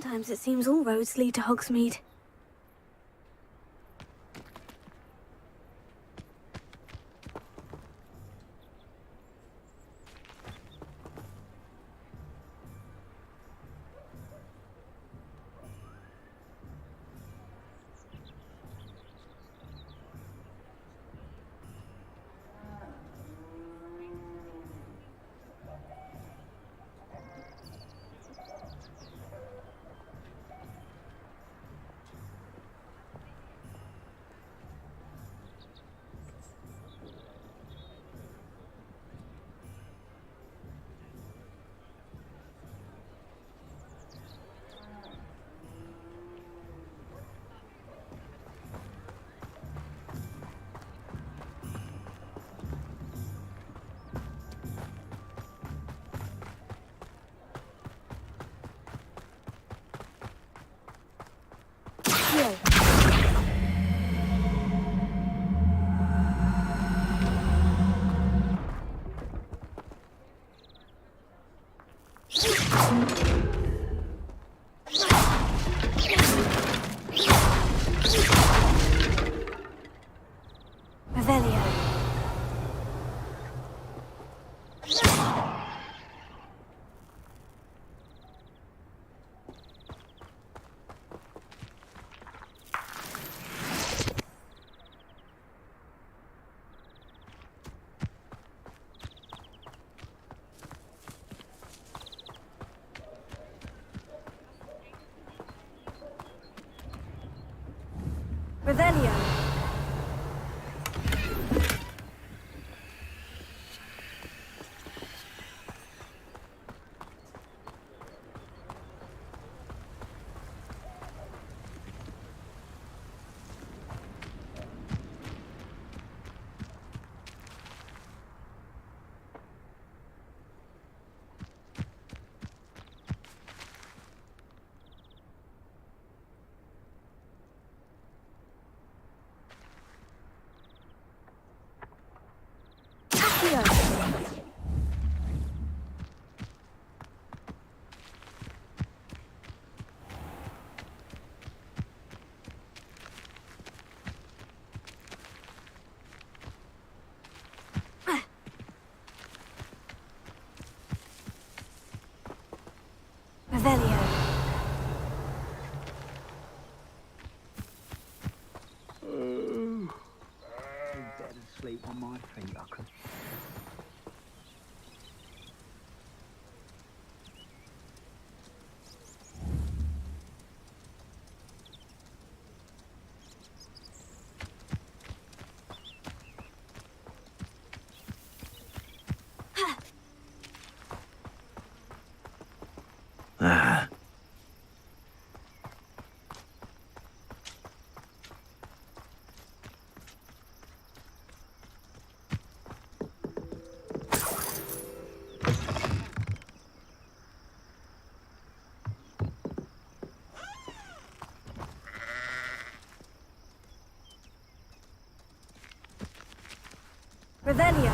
Sometimes it seems all roads lead to Hogsmeade. Revelio. Revelio. Dead asleep on my feet, I could. Revelio.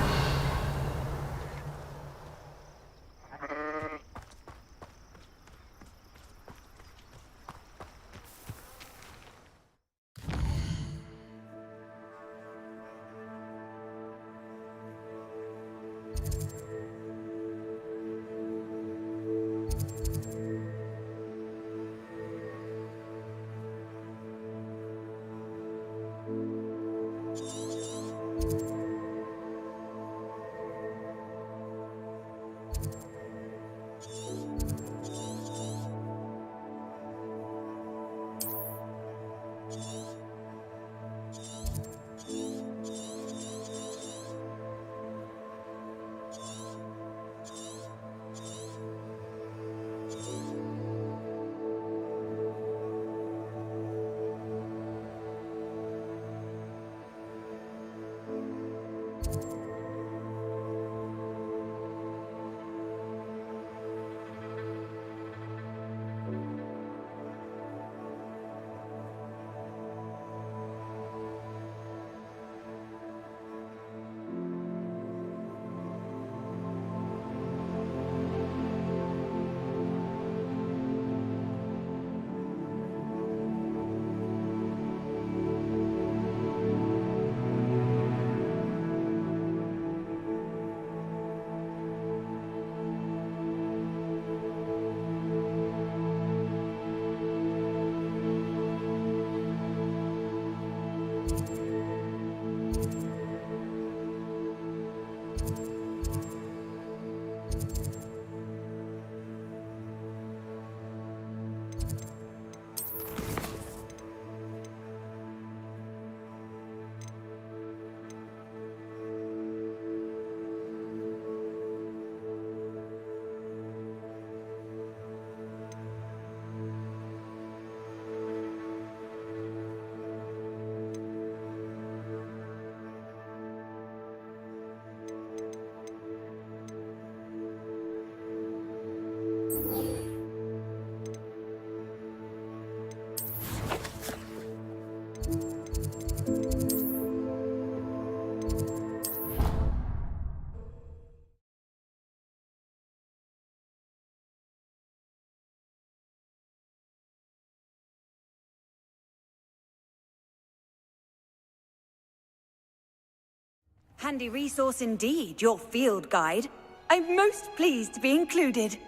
Handy resource indeed, your field guide. I'm most pleased to be included.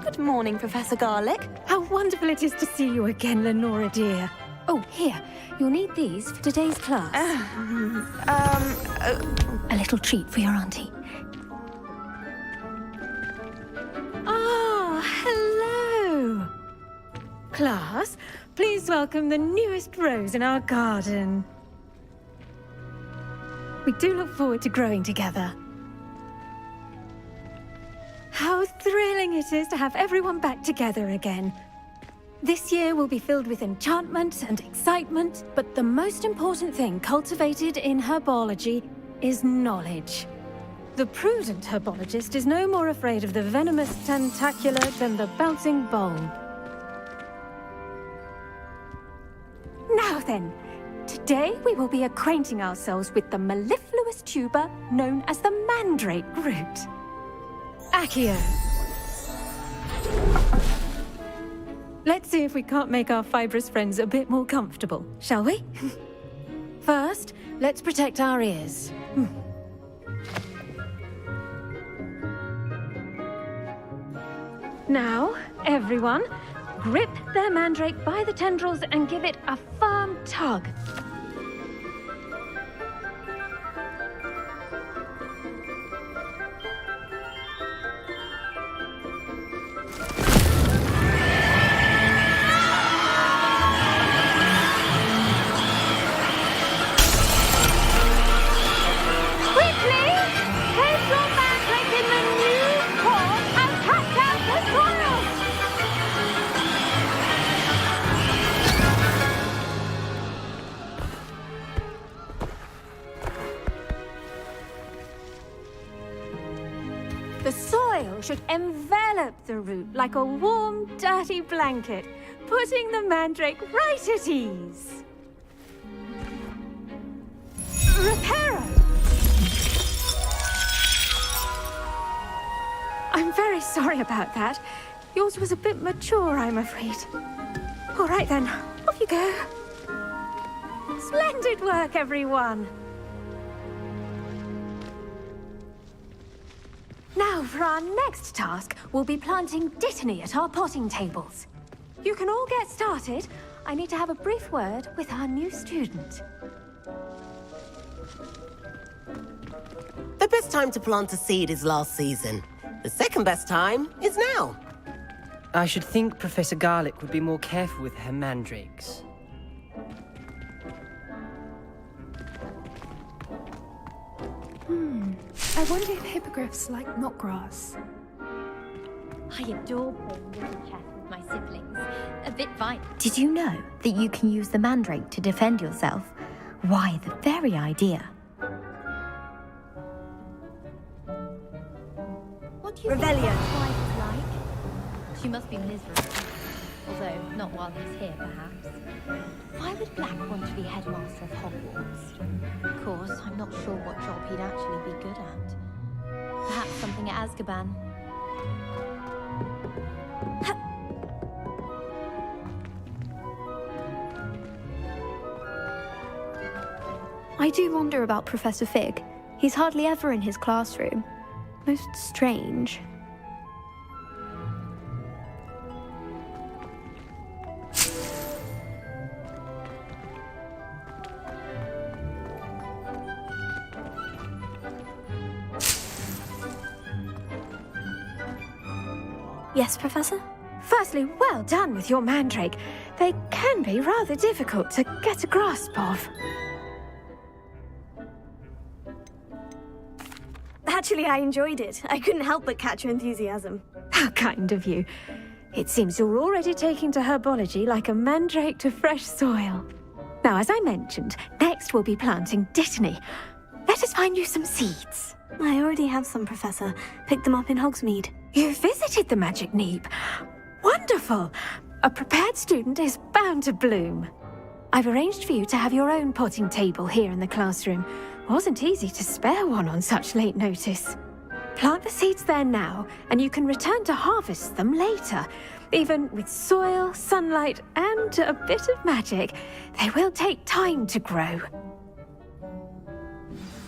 Good morning, Professor Garlick. How wonderful it is to see you again, Lenora dear. Oh, here. You'll need these for today's class. A little treat for your auntie. Ah, hello. Class, please welcome the newest rose in our garden. We do look forward to growing together. How thrilling it is to have everyone back together again. This year will be filled with enchantment and excitement, but the most important thing cultivated in herbology is knowledge. The prudent herbologist is no more afraid of the venomous tentacula than the bouncing bulb. Now then, today we will be acquainting ourselves with the mellifluous tuber known as the mandrake root. Accio. Let's see if we can't make our fibrous friends a bit more comfortable, shall we? First, let's protect our ears. Now, everyone, grip their mandrake by the tendrils and give it a firm tug. The soil should envelop the root like a warm, dirty blanket, putting the mandrake right at ease. Reparo! I'm very sorry about that. Yours was a bit mature, I'm afraid. All right then, off you go. Splendid work, everyone. Now, for our next task, we'll be planting dittany at our potting tables. You can all get started. I need to have a brief word with our new student. The best time to plant a seed is last season. The second best time is now. I should think Professor Garlick would be more careful with her mandrakes. I wonder if hippogriffs like knotgrass. I adore playing little chess with my siblings. A bit violent. Did you know that you can use the mandrake to defend yourself? Why, the very idea. What do you Rebellion. think his wife is like? She must be miserable. Although, not while he's here, perhaps. Why would Black want to be headmaster of Hogwarts? Of course, I'm not sure what job he'd actually be good at. Perhaps something at Azkaban. I do wonder about Professor Fig. He's hardly ever in his classroom. Most strange. Yes, Professor? Firstly, well done with your mandrake. They can be rather difficult to get a grasp of. Actually, I enjoyed it. I couldn't help but catch your enthusiasm. How kind of you. It seems you're already taking to herbology like a mandrake to fresh soil. Now, as I mentioned, next we'll be planting dittany. Let us find you some seeds. I already have some, Professor. Picked them up in Hogsmeade. You visited the Magic Neep. Wonderful! A prepared student is bound to bloom. I've arranged for you to have your own potting table here in the classroom. Wasn't easy to spare one on such late notice. Plant the seeds there now, and you can return to harvest them later. Even with soil, sunlight, and a bit of magic, they will take time to grow.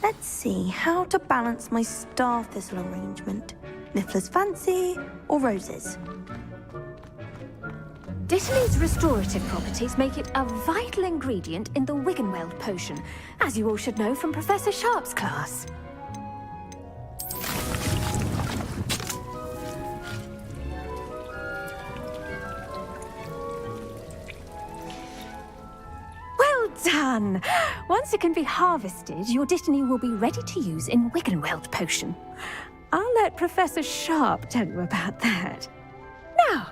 Let's see how to balance my star thistle arrangement. Niffler's fancy or roses? Dittany's restorative properties make it a vital ingredient in the Wiggenweld potion, as you all should know from Professor Sharp's class. Well done! Once it can be harvested, your Dittany will be ready to use in Wiggenweld potion. I'll let Professor Sharp tell you about that. Now,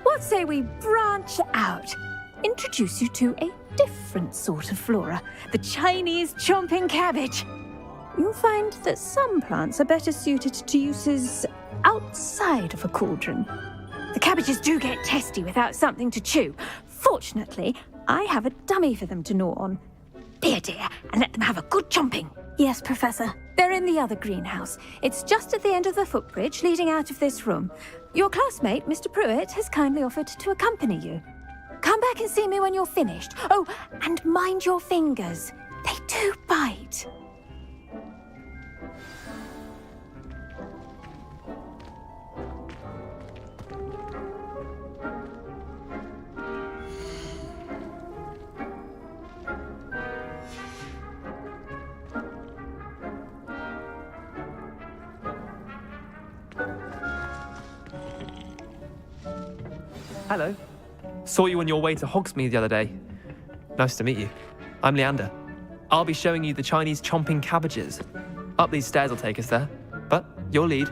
what say we branch out? Introduce you to a different sort of flora, the Chinese chomping cabbage. You'll find that some plants are better suited to uses outside of a cauldron. The cabbages do get testy without something to chew. Fortunately, I have a dummy for them to gnaw on. Be a dear and let them have a good chomping. Yes, Professor. They're in the other greenhouse. It's just at the end of the footbridge leading out of this room. Your classmate, Mr. Pruitt, has kindly offered to accompany you. Come back and see me when you're finished. Oh, and mind your fingers. They do bite. Hello. Saw you on your way to Hogsmeade the other day. Nice to meet you. I'm Leander. I'll be showing you the Chinese chomping cabbages. Up these stairs will take us there, but your lead.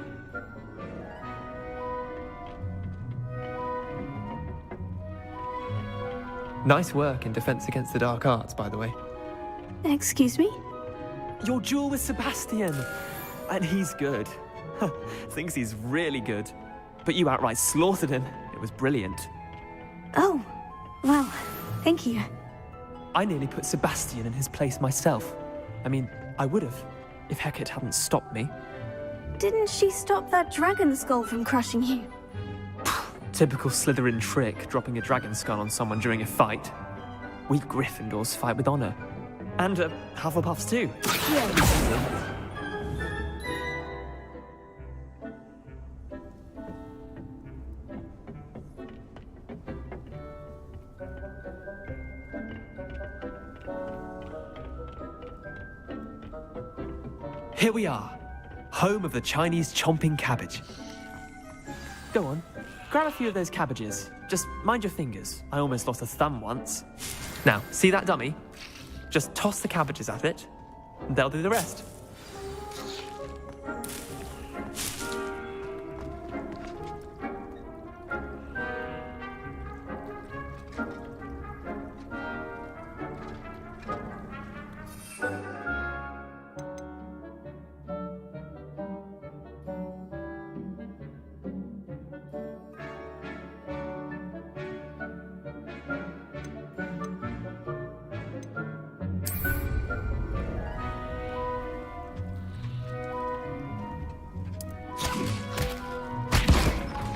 Nice work in Defense Against the Dark Arts, by the way. Excuse me? Your duel with Sebastian! And he's good. Thinks he's really good. But you outright slaughtered him. It was brilliant. Oh, well, thank you. I nearly put Sebastian in his place myself. I mean, I would have, if Hecate hadn't stopped me. Didn't she stop that dragon skull from crushing you? Typical Slytherin trick, dropping a dragon skull on someone during a fight. We Gryffindors fight with honor. And Hufflepuffs too. Yeah. Here we are, home of the Chinese chomping cabbage. Go on, grab a few of those cabbages. Just mind your fingers. I almost lost a thumb once. Now, see that dummy? Just toss the cabbages at it, and they'll do the rest.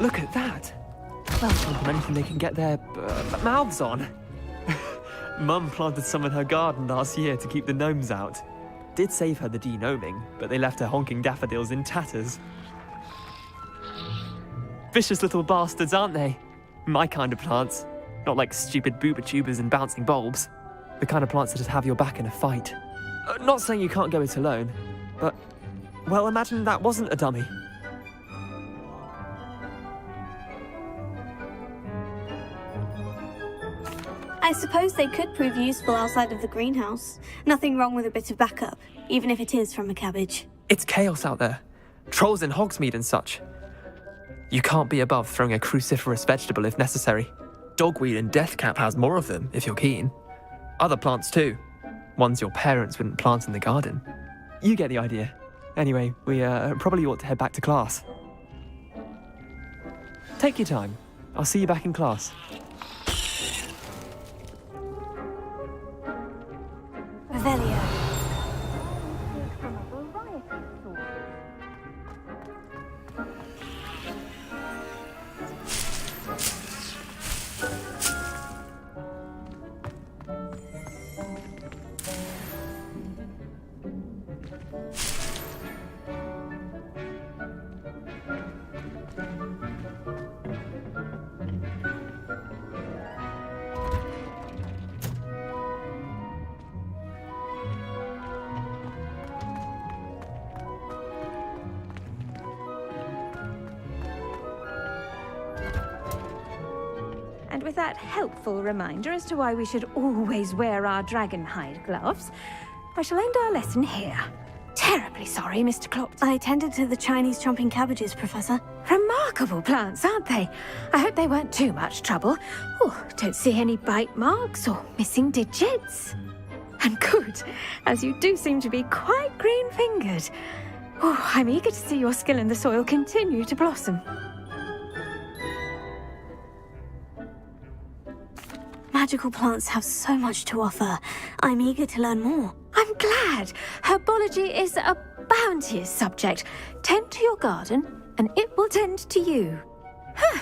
Look at that! Well, from anything they can get their mouths on. Mum planted some in her garden last year to keep the gnomes out. Did save her the de-gnoming, but they left her honking daffodils in tatters. Vicious little bastards, aren't they? My kind of plants. Not like stupid booba tubers and bouncing bulbs. The kind of plants that'd have your back in a fight. Not saying you can't go it alone, but, well, imagine that wasn't a dummy. I suppose they could prove useful outside of the greenhouse. Nothing wrong with a bit of backup, even if it is from a cabbage. It's chaos out there. Trolls in Hogsmeade and such. You can't be above throwing a cruciferous vegetable if necessary. Dogweed and deathcap has more of them, if you're keen. Other plants too. Ones your parents wouldn't plant in the garden. You get the idea. Anyway, we probably ought to head back to class. Take your time. I'll see you back in class. Revelio. And with that helpful reminder as to why we should always wear our dragon hide gloves, I shall end our lesson here. Terribly sorry, Mr. Klopt. I tended to the Chinese chomping cabbages, Professor. Remarkable plants, aren't they? I hope they weren't too much trouble. Oh, don't see any bite marks or missing digits. And good, as you do seem to be quite green-fingered. Oh, I'm eager to see your skill in the soil continue to blossom. Magical plants have so much to offer. I'm eager to learn more. I'm glad. Herbology is a bounteous subject. Tend to your garden, and it will tend to you. Huh.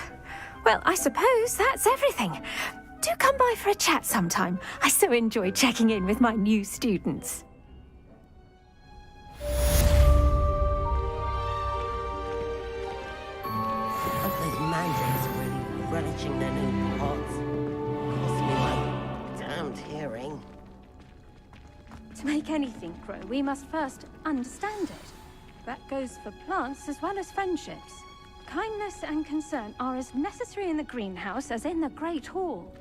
Well, I suppose that's everything. Do come by for a chat sometime. I so enjoy checking in with my new students. Those mandrakes are really relishing their new pots. Cost me my damned hearing. To make anything grow, we must first understand it. That goes for plants as well as friendships. Kindness and concern are as necessary in the greenhouse as in the Great Hall.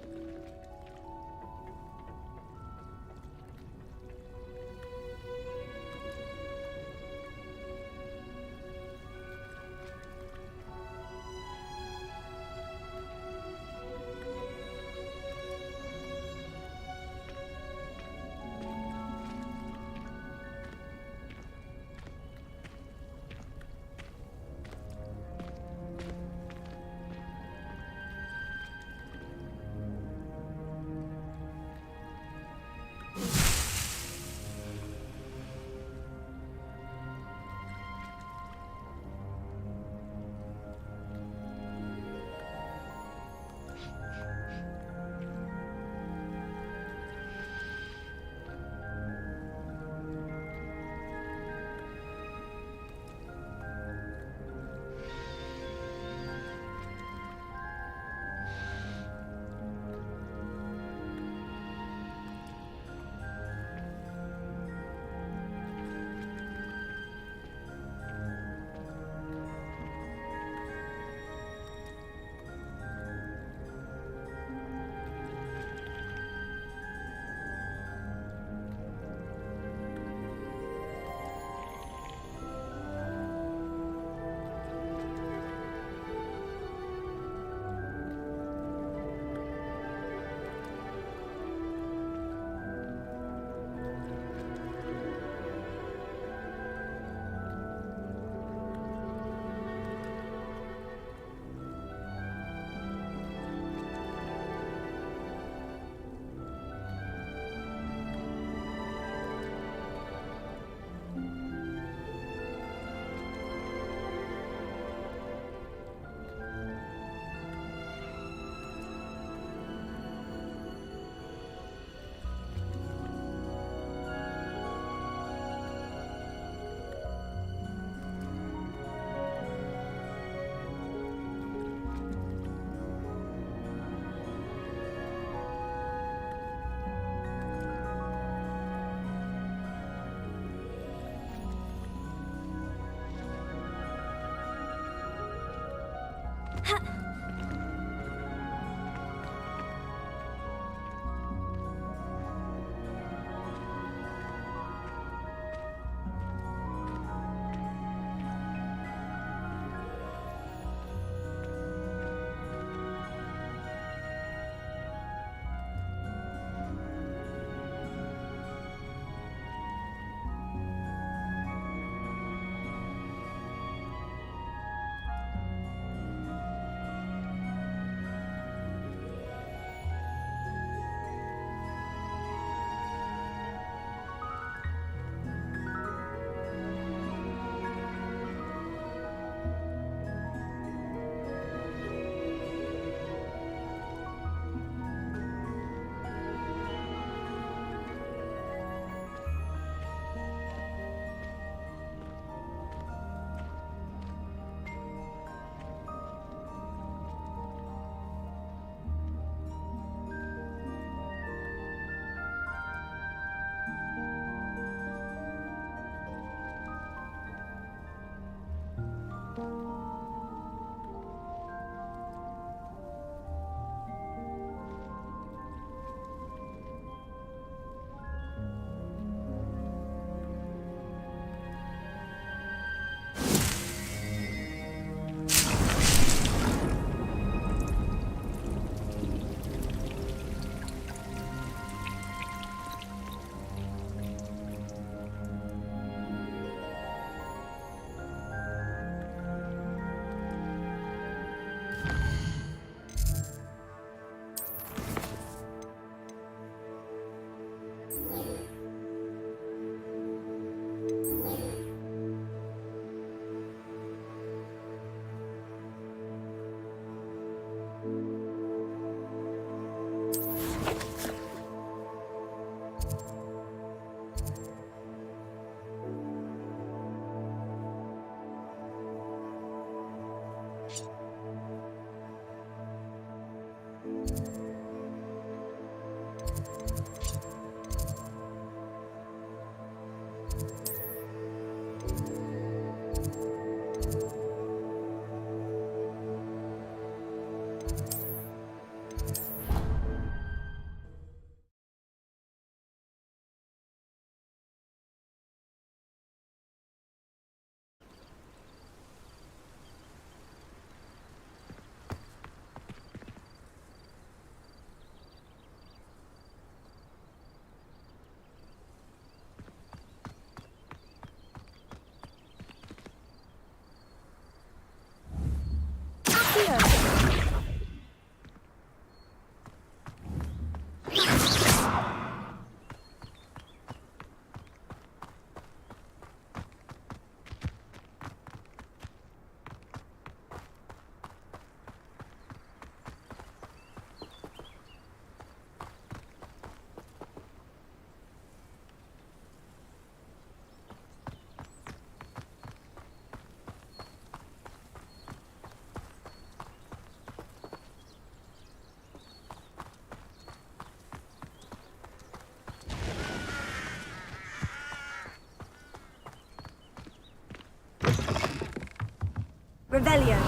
Revelio.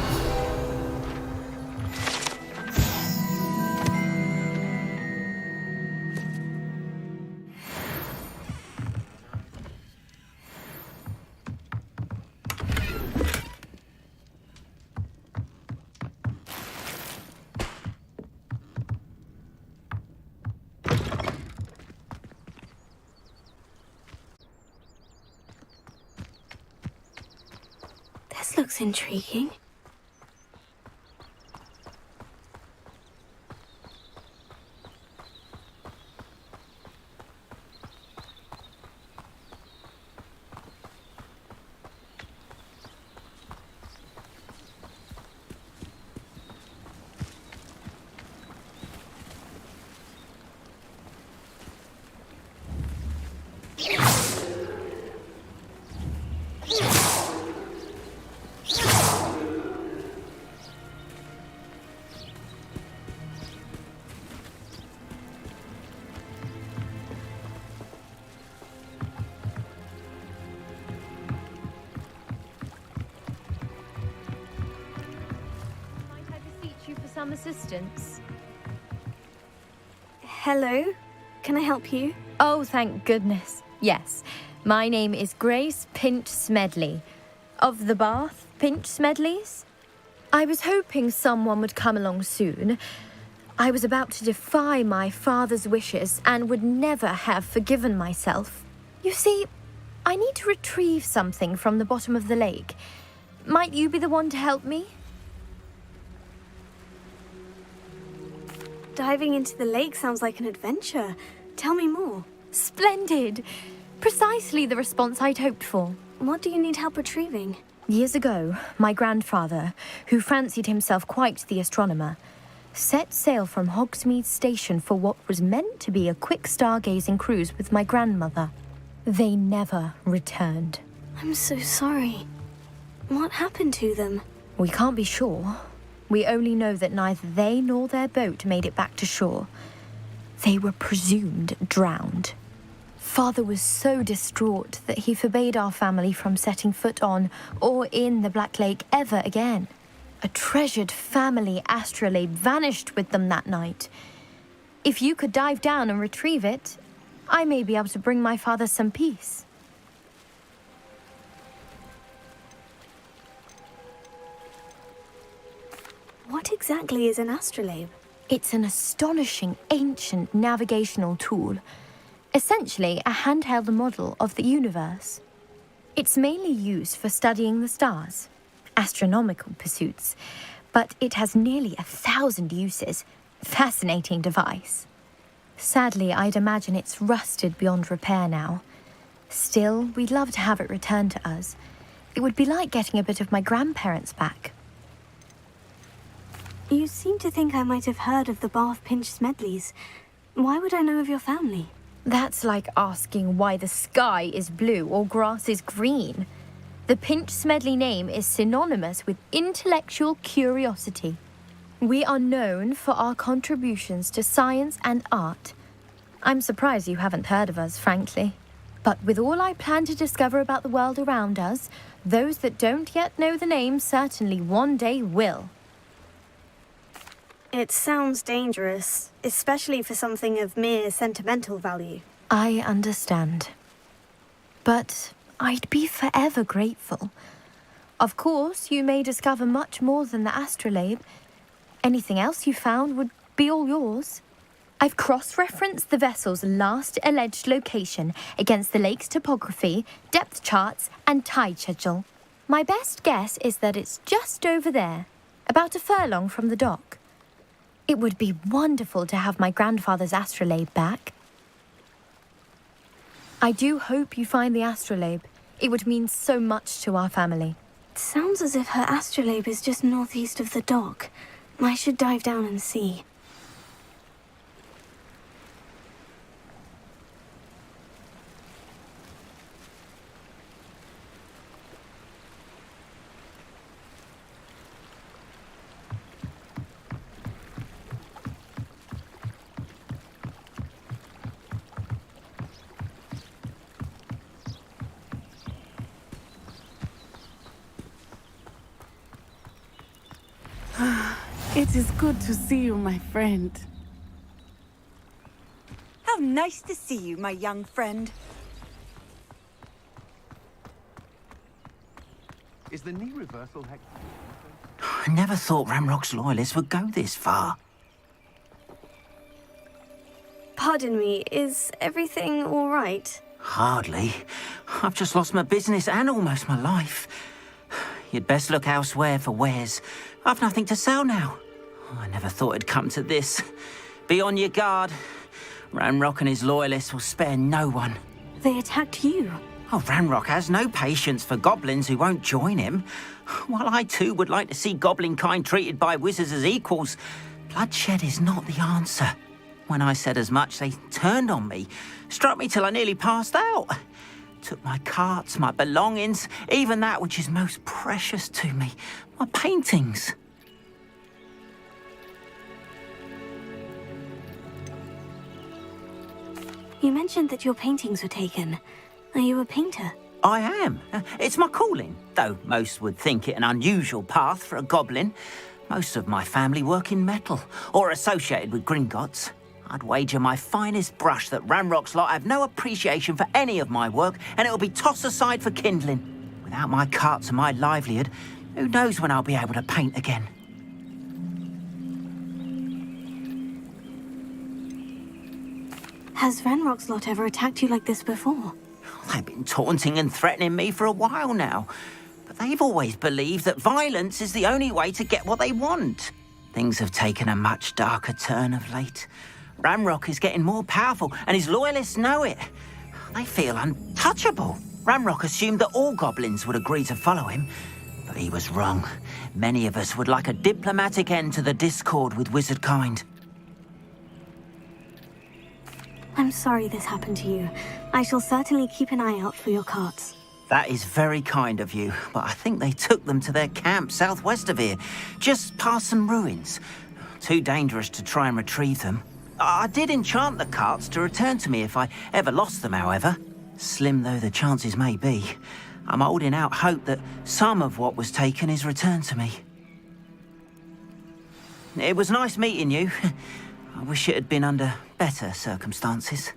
This looks intriguing. Some assistance. Hello? Can I help you? Oh, thank goodness. Yes. My name is Grace Pinch Smedley. Of the Bath Pinch Smedleys? I was hoping someone would come along soon. I was about to defy my father's wishes and would never have forgiven myself. You see, I need to retrieve something from the bottom of the lake. Might you be the one to help me? Diving into the lake sounds like an adventure. Tell me more. Splendid! Precisely the response I'd hoped for. What do you need help retrieving? Years ago, my grandfather, who fancied himself quite the astronomer, set sail from Hogsmeade Station for what was meant to be a quick stargazing cruise with my grandmother. They never returned. I'm so sorry. What happened to them? We can't be sure. We only know that neither they nor their boat made it back to shore. They were presumed drowned. Father was so distraught that he forbade our family from setting foot on or in the Black Lake ever again. A treasured family astrolabe vanished with them that night. If you could dive down and retrieve it, I may be able to bring my father some peace. What exactly is an astrolabe? It's an astonishing ancient navigational tool. Essentially a handheld model of the universe. It's mainly used for studying the stars, astronomical pursuits, but it has nearly 1,000 uses. Fascinating device. Sadly, I'd imagine it's rusted beyond repair now. Still, we'd love to have it returned to us. It would be like getting a bit of my grandparents back. You seem to think I might have heard of the Bath Pinch Smedleys. Why would I know of your family? That's like asking why the sky is blue or grass is green. The Pinch Smedley name is synonymous with intellectual curiosity. We are known for our contributions to science and art. I'm surprised you haven't heard of us, frankly. But with all I plan to discover about the world around us, those that don't yet know the name certainly one day will. It sounds dangerous, especially for something of mere sentimental value. I understand. But I'd be forever grateful. Of course, you may discover much more than the astrolabe. Anything else you found would be all yours. I've cross-referenced the vessel's last alleged location against the lake's topography, depth charts, and tide schedule. My best guess is that it's just over there, about a furlong from the dock. It would be wonderful to have my grandfather's astrolabe back. I do hope you find the astrolabe. It would mean so much to our family. It sounds as if her astrolabe is just northeast of the dock. I should dive down and see. It is good to see you, my friend. How nice to see you, my young friend. Is the knee reversal I never thought Ramrock's loyalists would go this far. Pardon me, is everything all right? Hardly. I've just lost my business and almost my life. You'd best look elsewhere for wares. I've nothing to sell now. I never thought it'd come to this. Be on your guard. Ramrock and his loyalists will spare no one. They attacked you. Oh, Ramrock has no patience for goblins who won't join him. While I too would like to see goblin kind treated by wizards as equals, bloodshed is not the answer. When I said as much, they turned on me, struck me till I nearly passed out. Took my carts, my belongings, even that which is most precious to me, my paintings. You mentioned that your paintings were taken. Are you a painter? I am. It's my calling, though most would think it an unusual path for a goblin. Most of my family work in metal, or associated with Gringotts. I'd wager my finest brush that Ramrock's lot have no appreciation for any of my work, and it'll be tossed aside for kindling. Without my carts and my livelihood, who knows when I'll be able to paint again? Has Ranrock's lot ever attacked you like this before? They've been taunting and threatening me for a while now. But they've always believed that violence is the only way to get what they want. Things have taken a much darker turn of late. Ramrock is getting more powerful, and his loyalists know it. They feel untouchable. Ramrock assumed that all goblins would agree to follow him, but he was wrong. Many of us would like a diplomatic end to the discord with wizard kind. I'm sorry this happened to you. I shall certainly keep an eye out for your carts. That is very kind of you, but I think they took them to their camp southwest of here, just past some ruins. Too dangerous to try and retrieve them. I did enchant the carts to return to me if I ever lost them, however. Slim though the chances may be, I'm holding out hope that some of what was taken is returned to me. It was nice meeting you. I wish it had been under better circumstances.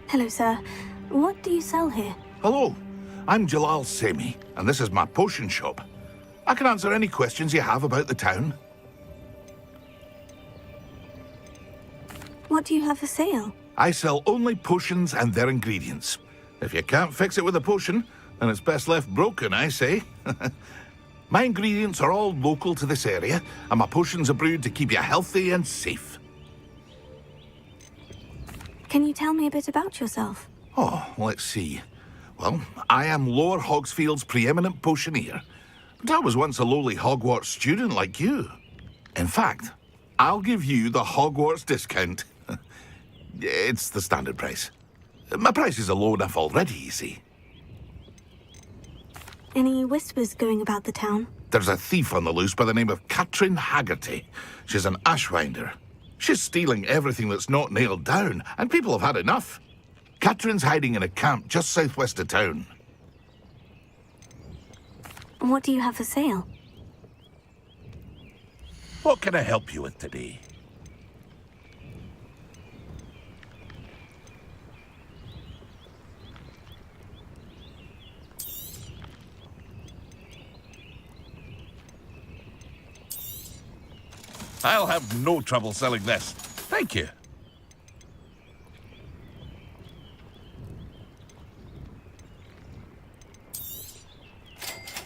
Hello, sir. What do you sell here? Hello, I'm Jalal Semi, and this is my potion shop. I can answer any questions you have about the town. What do you have for sale? I sell only potions and their ingredients. If you can't fix it with a potion, then it's best left broken, I say. My ingredients are all local to this area, and my potions are brewed to keep you healthy and safe. Can you tell me a bit about yourself? Oh, let's see. Well, I am Lower Hogsfield's preeminent potioneer. But I was once a lowly Hogwarts student like you. In fact, I'll give you the Hogwarts discount. It's the standard price. My prices are low enough already, you see. Any whispers going about the town? There's a thief on the loose by the name of Katrin Haggerty. She's an ashwinder. She's stealing everything that's not nailed down, and people have had enough. Katrin's hiding in a camp just southwest of town. What do you have for sale? What can I help you with today? I'll have no trouble selling this. Thank you.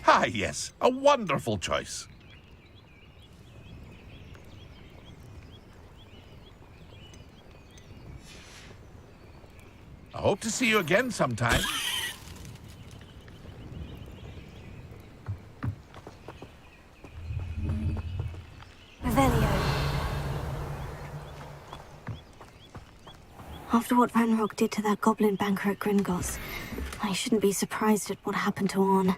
Ah, yes. A wonderful choice. I hope to see you again sometime. Revelio. After what Ranrock did to that goblin banker at Gringotts, I shouldn't be surprised at what happened to Orn.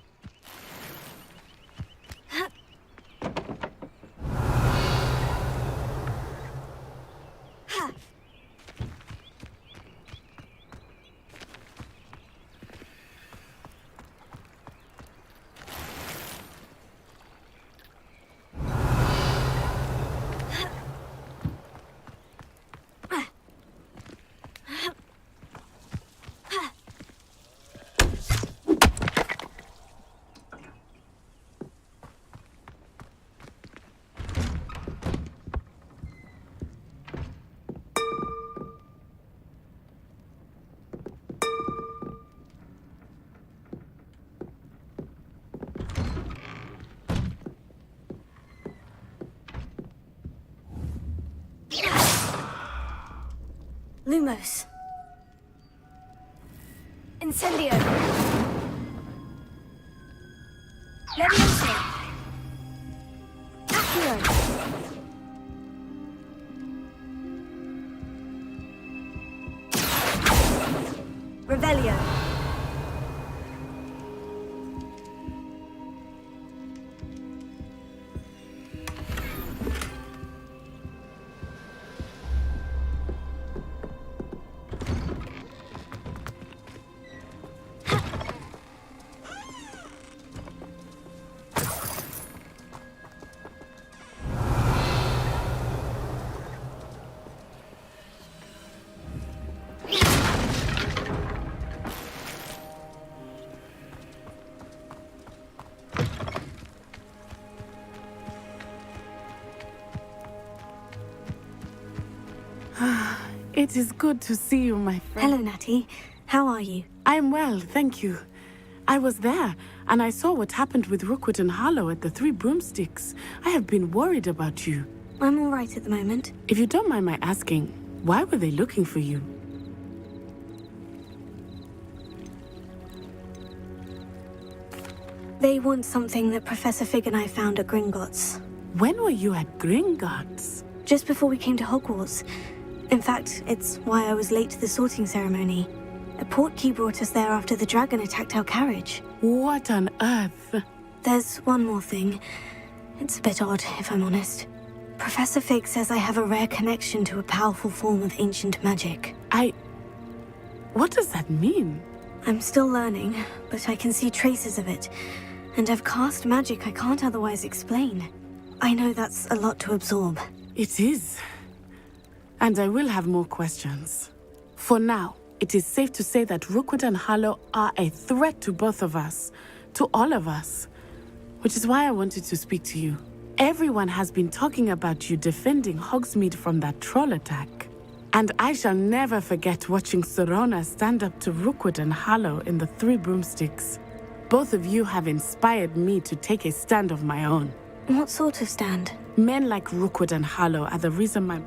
Lumos. Incendio. Leviosa. Accio. Revelio. It is good to see you, my friend. Hello, Natty. How are you? I'm well, thank you. I was there, and I saw what happened with Rookwood and Harlow at the Three Broomsticks. I have been worried about you. I'm all right at the moment. If you don't mind my asking, why were they looking for you? They want something that Professor Fig and I found at Gringotts. When were you at Gringotts? Just before we came to Hogwarts. In fact, it's why I was late to the sorting ceremony. A portkey brought us there after the dragon attacked our carriage. What on earth? There's one more thing. It's a bit odd, if I'm honest. Professor Fig says I have a rare connection to a powerful form of ancient magic. What does that mean? I'm still learning, but I can see traces of it. And I've cast magic I can't otherwise explain. I know that's a lot to absorb. It is. And I will have more questions. For now, it is safe to say that Rookwood and Harlow are a threat to both of us, to all of us. Which is why I wanted to speak to you. Everyone has been talking about you defending Hogsmeade from that troll attack. And I shall never forget watching Serona stand up to Rookwood and Harlow in the Three Broomsticks. Both of you have inspired me to take a stand of my own. What sort of stand? Men like Rookwood and Harlow are the reason my...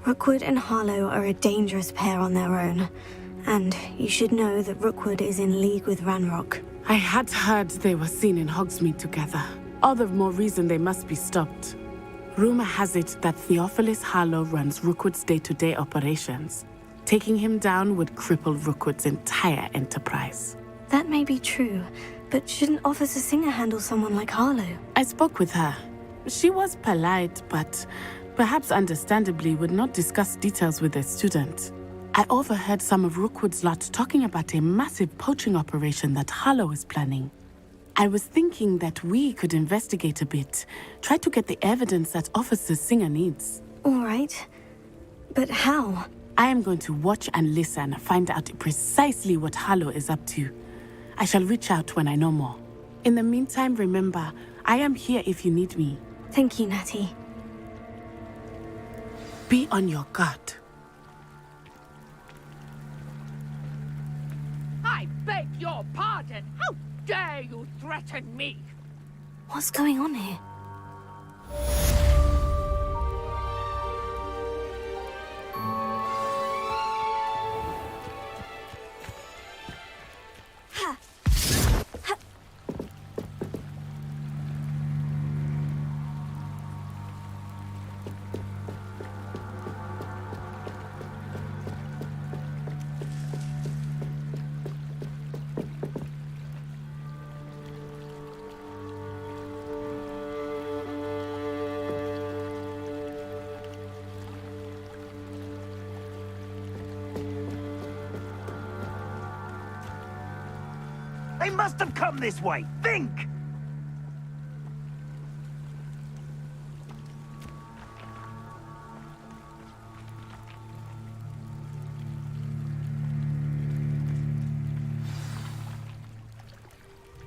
Rookwood and Harlow are a dangerous pair on their own. And you should know that Rookwood is in league with Ranrock. I had heard they were seen in Hogsmeade together. All the more reason they must be stopped. Rumor has it that Theophilus Harlow runs Rookwood's day-to-day operations. Taking him down would cripple Rookwood's entire enterprise. That may be true, but shouldn't Officer Singer handle someone like Harlow? I spoke with her. She was polite, but perhaps understandably would not discuss details with a student. I overheard some of Rookwood's lot talking about a massive poaching operation that Harlow is planning. I was thinking that we could investigate a bit, try to get the evidence that Officer Singer needs. All right. But how? I am going to watch and listen, find out precisely what Harlow is up to. I shall reach out when I know more. In the meantime, remember, I am here if you need me. Thank you, Natty. Be on your guard. I beg your pardon. How dare you threaten me? What's going on here? They must have come this way. Think!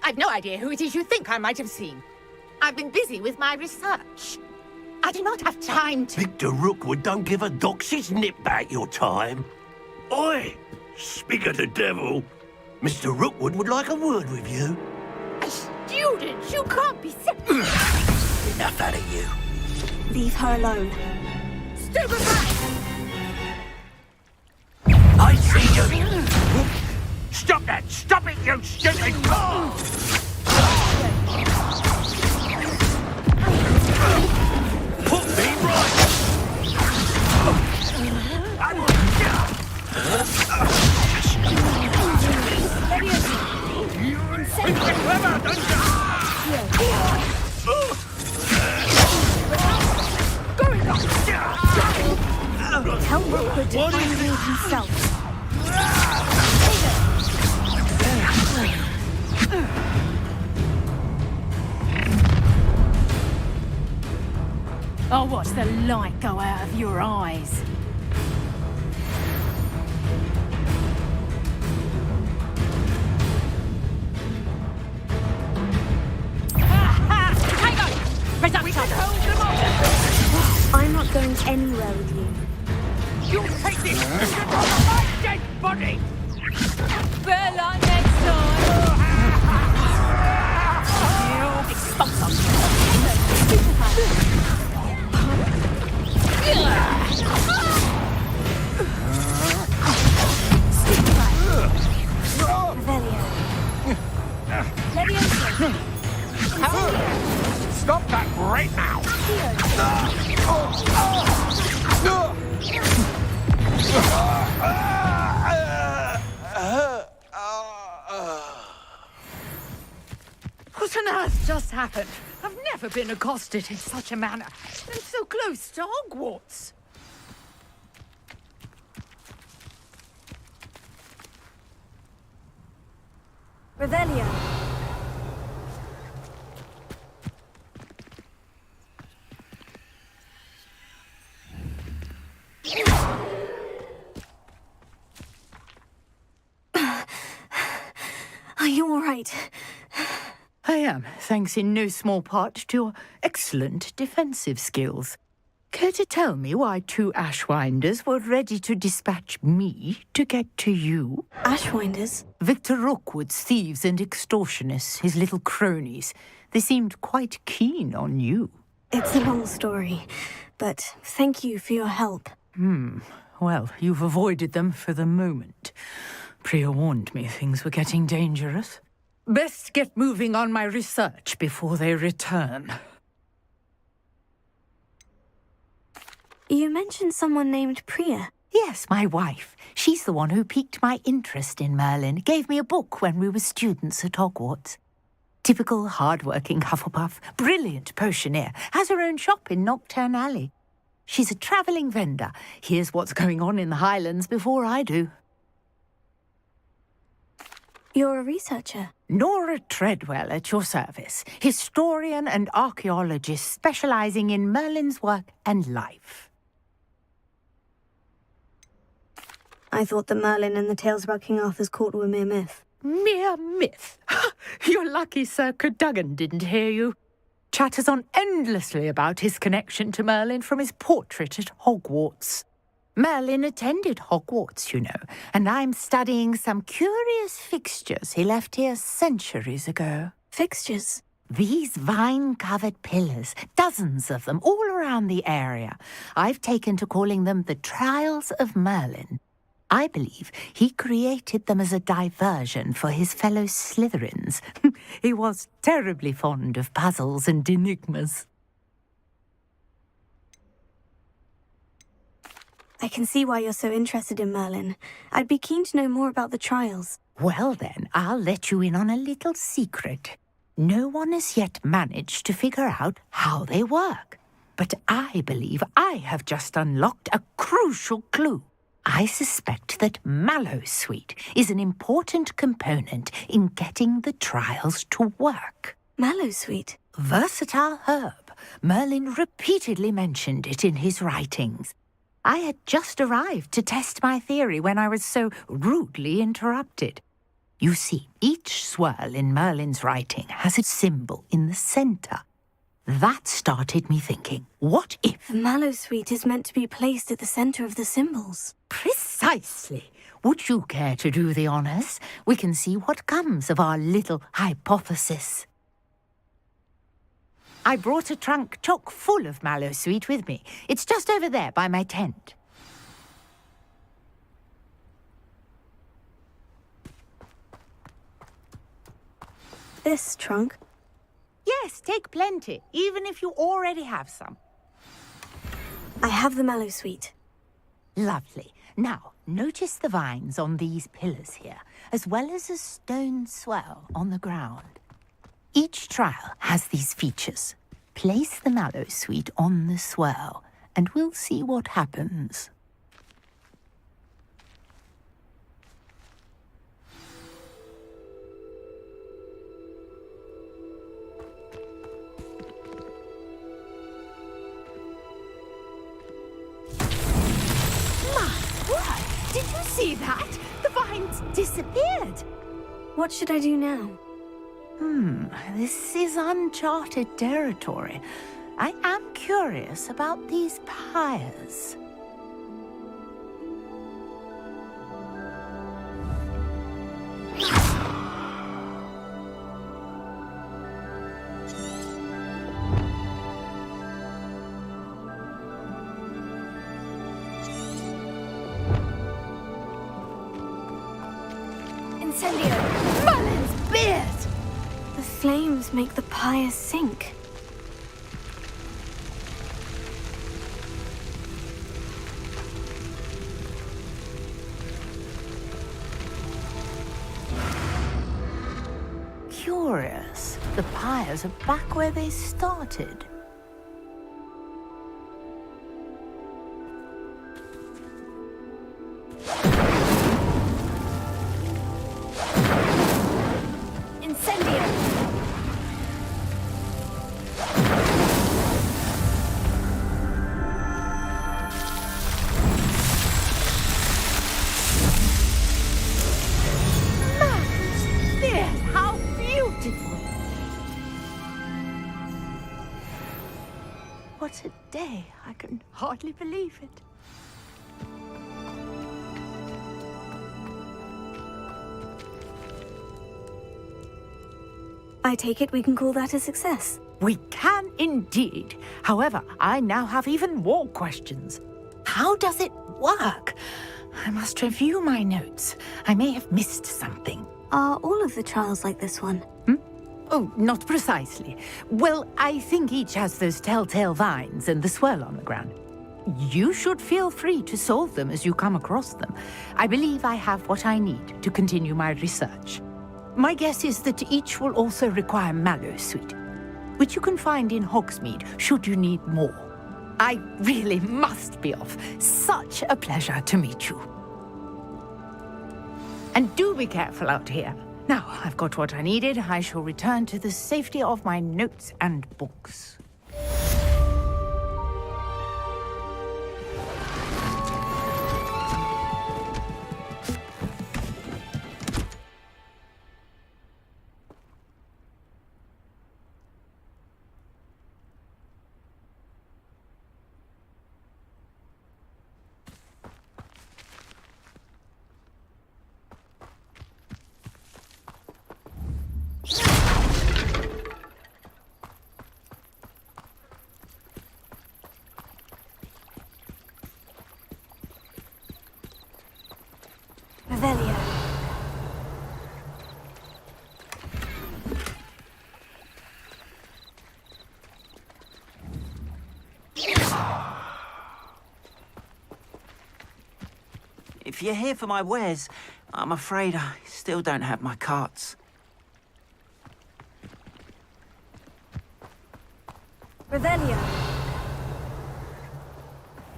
I've no idea who it is you think I might have seen. I've been busy with my research. I do not have time to... Victor Rookwood don't give a doxy's nip back your time. Oi! Speak of the devil. Mr. Rookwood would like a word with you. A student? You can't be sick. Enough out of you. Leave her alone. Stupid man! I see you! Stop that! Stop it, you stupid! Put me right! Tell Rookwood to find me himself. I'll watch the light go out of your eyes. I'm not going anywhere with you. You take this to my dead body! Bella next time! You expulsum! Stop that right now! What on earth just happened? I've never been accosted in such a manner. And so close to Hogwarts. Revelio. Are you all right? I am, thanks in no small part to your excellent defensive skills. Care to tell me why two Ashwinders were ready to dispatch me to get to you? Ashwinders? Victor Rookwood's thieves and extortionists, his little cronies. They seemed quite keen on you. It's a long story, but thank you for your help. Well, you've avoided them for the moment. Priya warned me things were getting dangerous. Best get moving on my research before they return. You mentioned someone named Priya. Yes, my wife. She's the one who piqued my interest in Merlin. Gave me a book when we were students at Hogwarts. Typical hard-working Hufflepuff, brilliant potioneer, has her own shop in Nocturne Alley. She's a travelling vendor. Hears what's going on in the Highlands before I do. You're a researcher? Nora Treadwell at your service. Historian and archaeologist specialising in Merlin's work and life. I thought that Merlin and the tales about King Arthur's court were mere myth. Mere myth? You're lucky Sir Cadogan didn't hear you. Chatters on endlessly about his connection to Merlin from his portrait at Hogwarts. Merlin attended Hogwarts, you know, and I'm studying some curious fixtures he left here centuries ago. Fixtures? These vine-covered pillars, dozens of them, all around the area. I've taken to calling them the Trials of Merlin. I believe he created them as a diversion for his fellow Slytherins. He was terribly fond of puzzles and enigmas. I can see why you're so interested in Merlin. I'd be keen to know more about the trials. Well then, I'll let you in on a little secret. No one has yet managed to figure out how they work. But I believe I have just unlocked a crucial clue. I suspect that mallowsweet is an important component in getting the trials to work. Mallowsweet? Versatile herb. Merlin repeatedly mentioned it in his writings. I had just arrived to test my theory when I was so rudely interrupted. You see, each swirl in Merlin's writing has a symbol in the centre. That started me thinking, what if... The mallowsweet is meant to be placed at the centre of the symbols. Precisely. Would you care to do the honours? We can see what comes of our little hypothesis. I brought a trunk chock full of mallowsweet with me. It's just over there by my tent. This trunk? Yes, take plenty, even if you already have some. I have the mallowsweet. Lovely. Now, notice the vines on these pillars here, as well as a stone swell on the ground. Each trial has these features. Place the mallowsweet on the swell, and we'll see what happens. Did you see that? The vines disappeared. What should I do now? This is uncharted territory. I am curious about these pyres. Incendio! Merlin's beard! The flames make the pyres sink. Curious. The pyres are back where they started. What a day. I can hardly believe it. I take it we can call that a success. We can indeed. However, I now have even more questions. How does it work? I must review my notes. I may have missed something. Are all of the trials like this one? Oh, not precisely. Well, I think each has those telltale vines and the swirl on the ground. You should feel free to solve them as you come across them. I believe I have what I need to continue my research. My guess is that each will also require mallow sweet, which you can find in Hogsmeade should you need more. I really must be off. Such a pleasure to meet you. And do be careful out here. Now I've got what I needed, I shall return to the safety of my notes and books. Revelio. If you're here for my wares, I'm afraid I still don't have my carts. Revelio.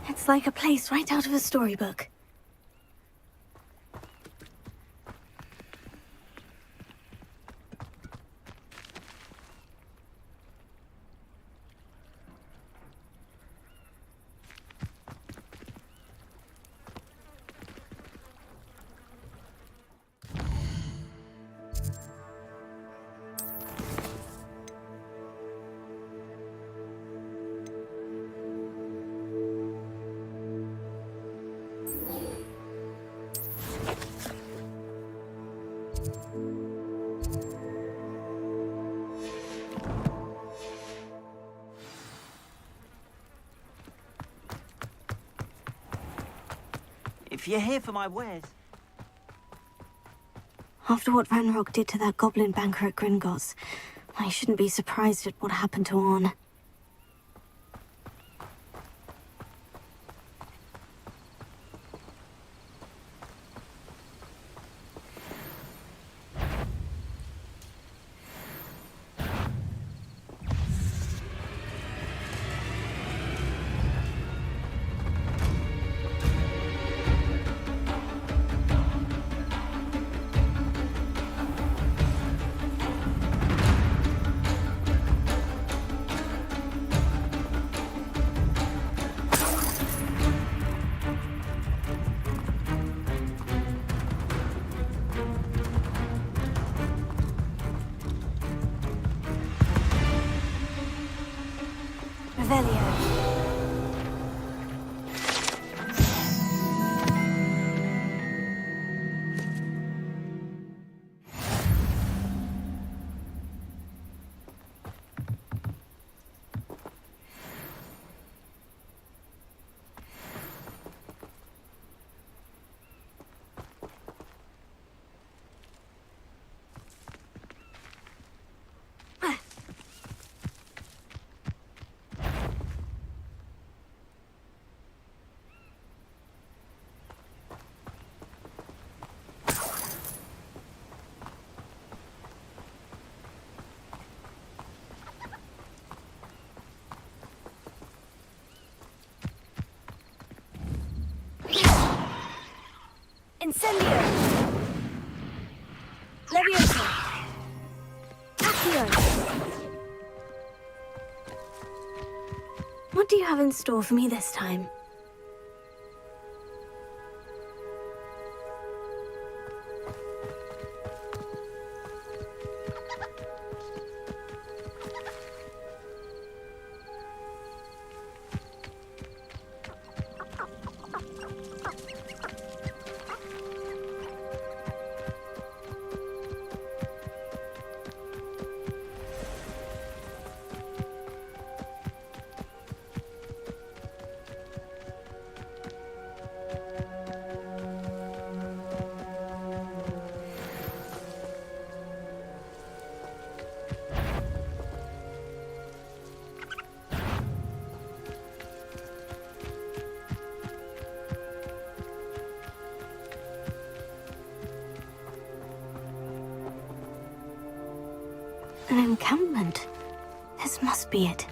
It's like a place right out of a storybook. If you're here for my wares... After what Ranrock did to that goblin banker at Gringotts, I shouldn't be surprised at what happened to Orn. Incendio! Leviosa! Accio! What do you have in store for me this time? An encampment. This must be it.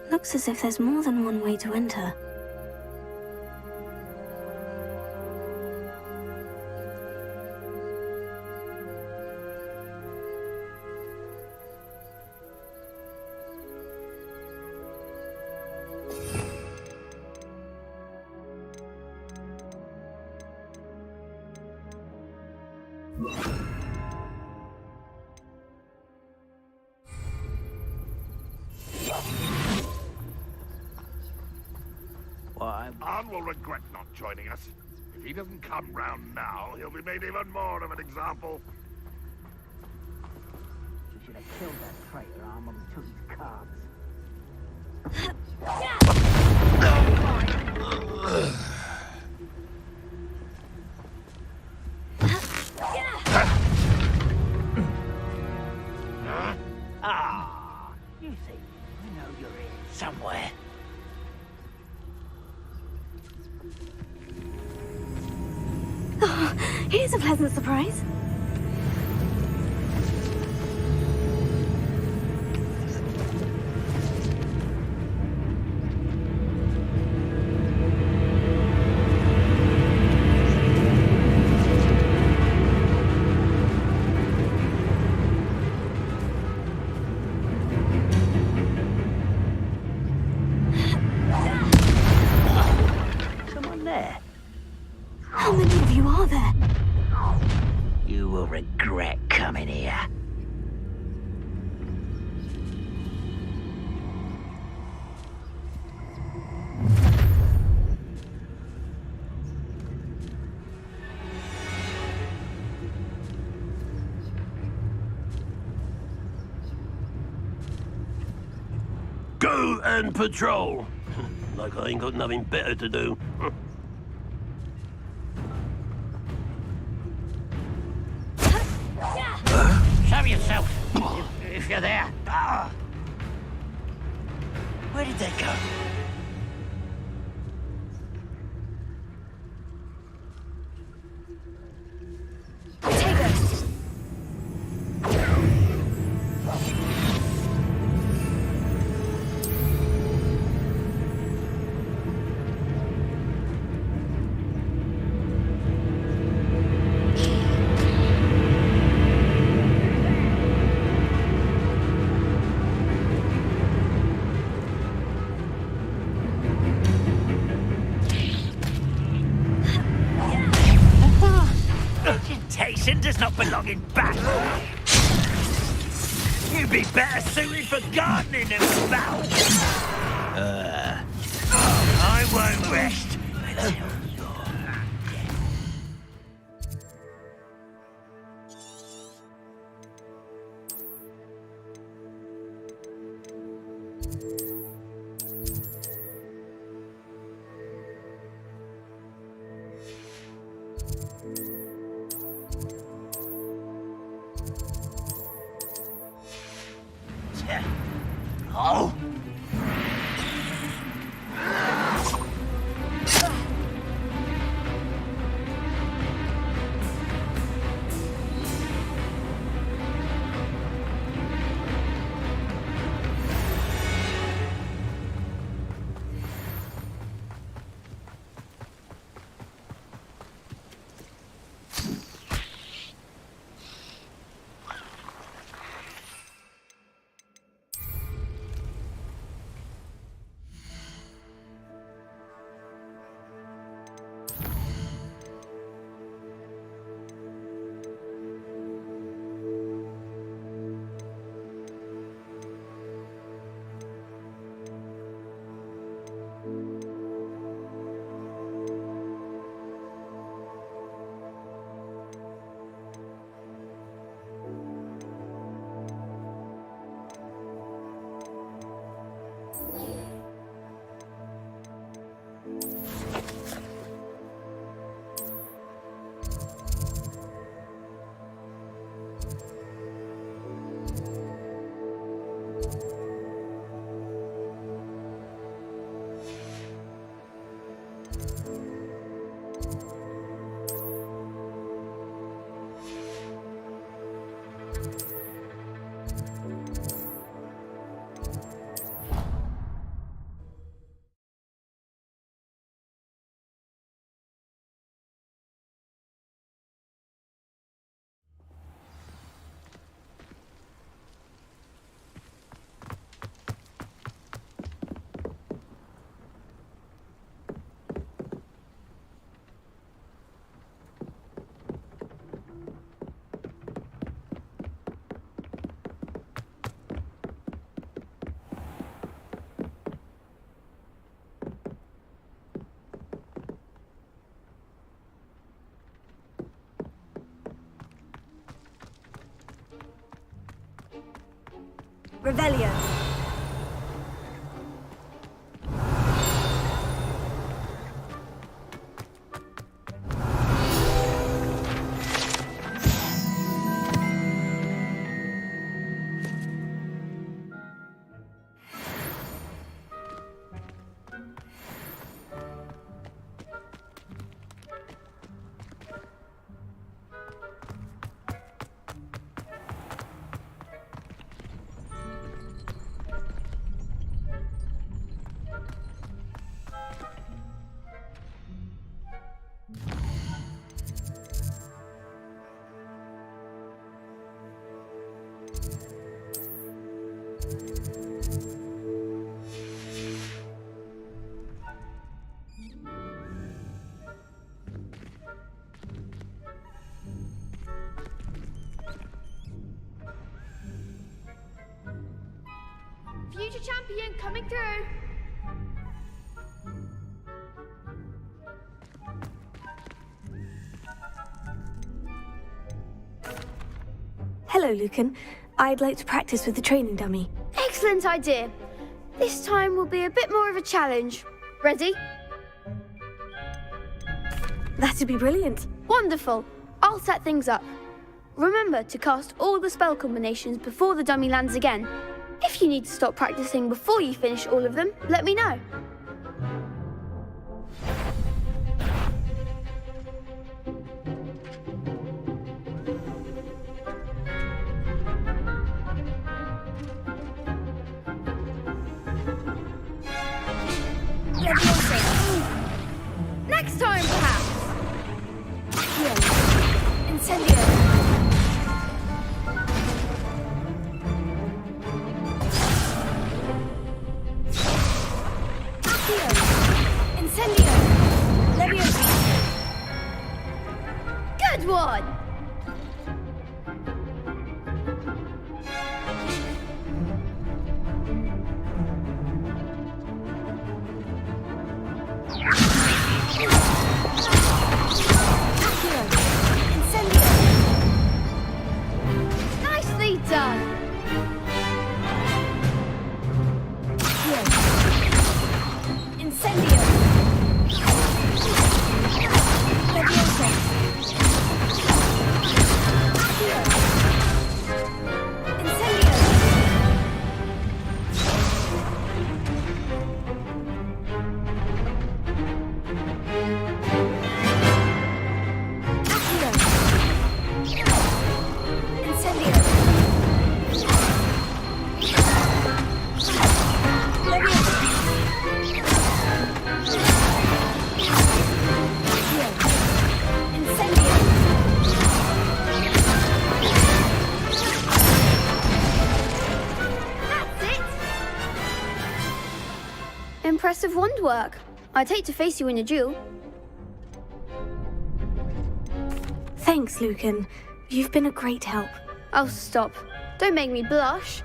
Looks as if there's more than one way to enter. Arn will regret not joining us. If he doesn't come round now, he'll be made even more of an example. You should have killed that traitor, Arn, when we took his cards. Ah, you see, I know you're here somewhere. Oh, here's a pleasant surprise. Someone there. How many of you are there? You will regret coming here. Go and patrol. Like I ain't got nothing better to do. Show yourself, if you're there. Where did they go? Vegetation does not belong in battle. You'd be better suited for gardening than for battle. I won't rest until you're dead. Oh! Revelio. Future champion coming through. Hello, Lucan. I'd like to practice with the training dummy. Excellent idea. This time will be a bit more of a challenge. Ready? That'd be brilliant. Wonderful. I'll set things up. Remember to cast all the spell combinations before the dummy lands again. If you need to stop practicing before you finish all of them, let me know. Next time, perhaps. Incendio. Incendio! Leviosa! Good one! Incendio! Nicely done! Incendio! Leviosa! Incendio! Incendio! Impressive wand work. I'd hate to face you in a duel. Thanks, Lucan. You've been a great help. Oh, stop. Don't make me blush.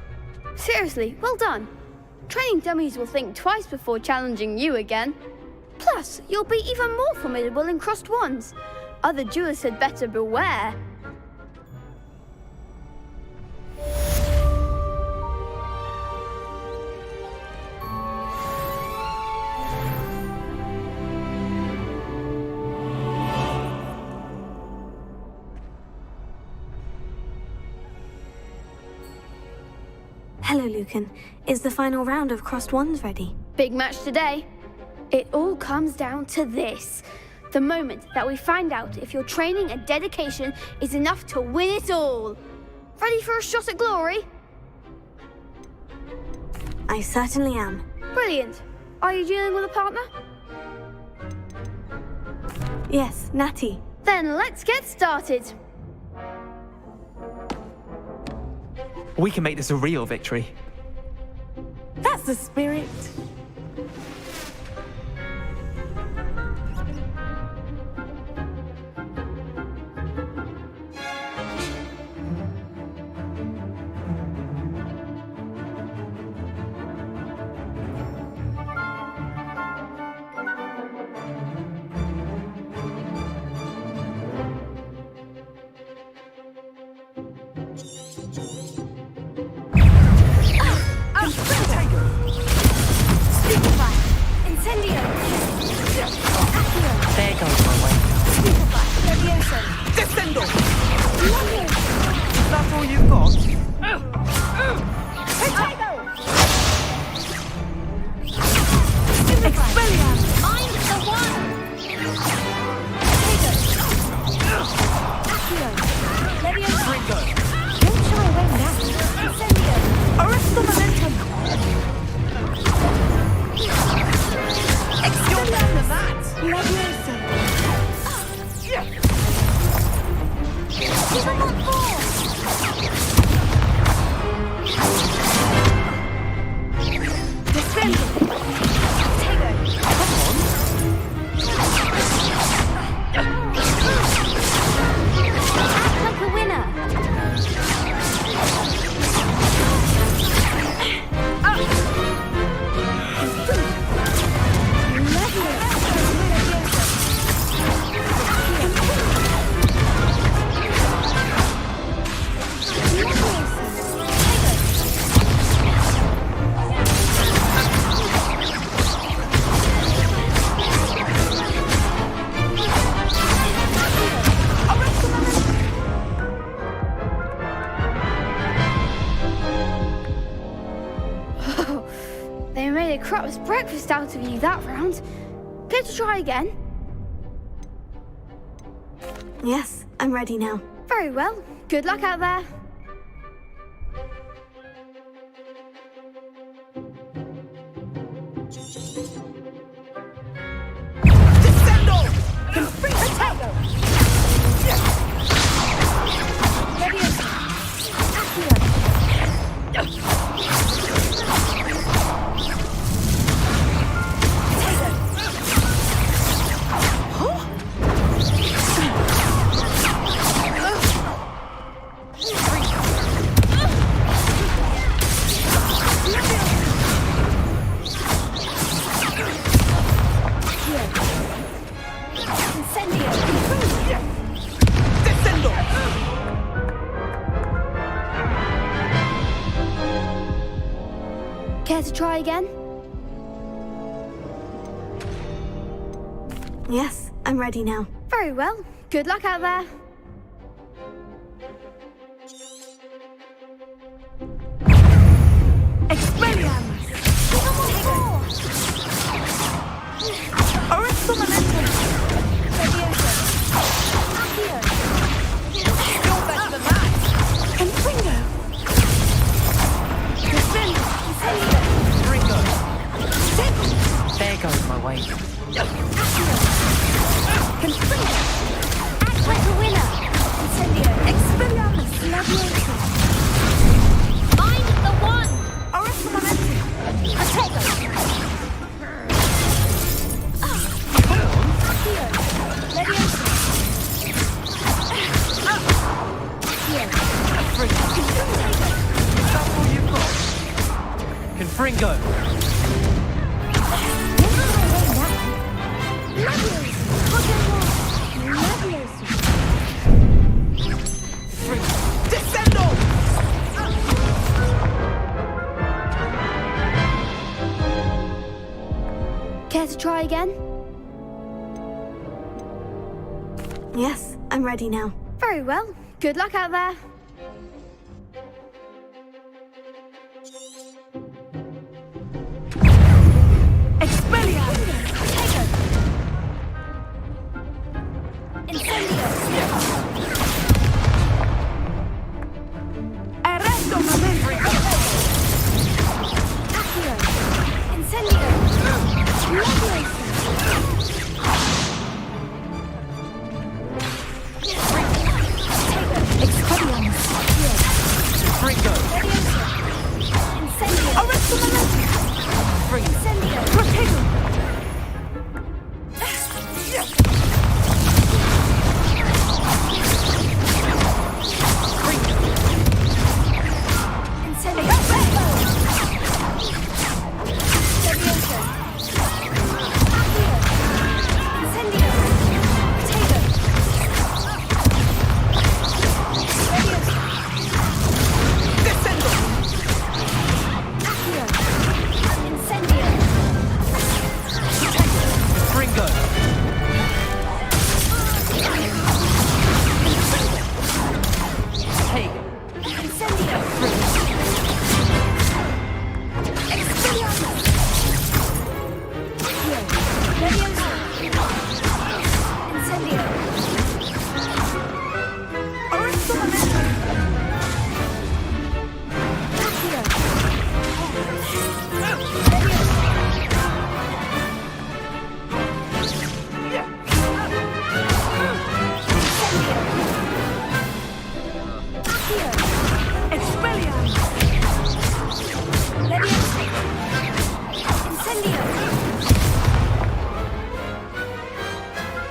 Seriously, well done. Training dummies will think twice before challenging you again. Plus, you'll be even more formidable in crossed wands. Other duelists had better beware. Hello, Lucan. Is the final round of crossed wands ready? Big match today. It all comes down to this. The moment that we find out if your training and dedication is enough to win it all. Ready for a shot at glory? I certainly am. Brilliant. Are you dealing with a partner? Yes, Natty. Then let's get started. We can make this a real victory. That's the spirit. crap's breakfast out of you that round. Care to try again? Yes, I'm ready now. Very well. Good luck out there. Care to try again? Yes, I'm ready now. Very well. Good luck out there. There goes my weight. Act like a winner. Incendio. Expelliarmus. Leviosa. Find the one. Arrest the momentum. Protego. Accio. Leviosa. Is that all you've got? Confringo. Care to try again? Yes, I'm ready now. Very well. Good luck out there.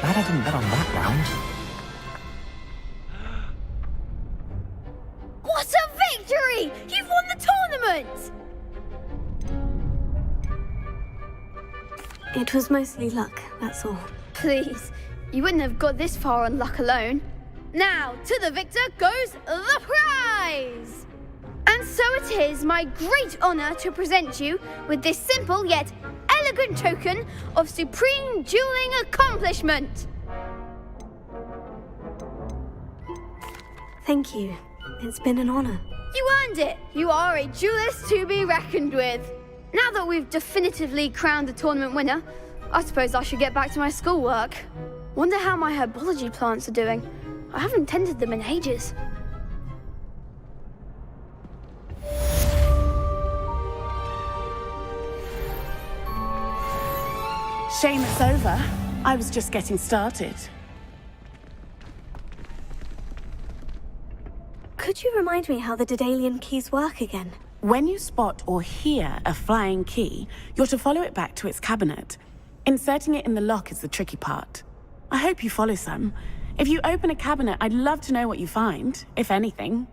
Glad I didn't bet on that round. What a victory! You've won the tournament! It was mostly luck, that's all. Please, you wouldn't have got this far on luck alone. Now, to the victor goes the prize! And so it is my great honor to present you with this simple yet elegant token of supreme dueling accomplishment. Thank you. It's been an honor. You earned it. You are a duelist to be reckoned with. Now that we've definitively crowned the tournament winner, I suppose I should get back to my schoolwork. Wonder how my herbology plants are doing. I haven't tended them in ages. Shame it's over. I was just getting started. Could you remind me how the Daedalian keys work again? When you spot or hear a flying key, you're to follow it back to its cabinet. Inserting it in the lock is the tricky part. I hope you follow some. If you open a cabinet, I'd love to know what you find, if anything.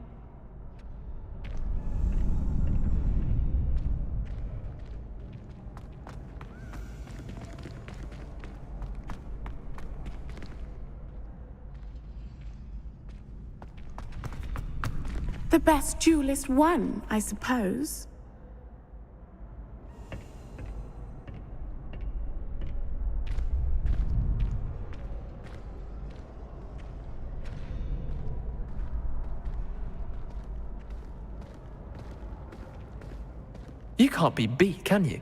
The best duelist won, I suppose. You can't be beat, can you?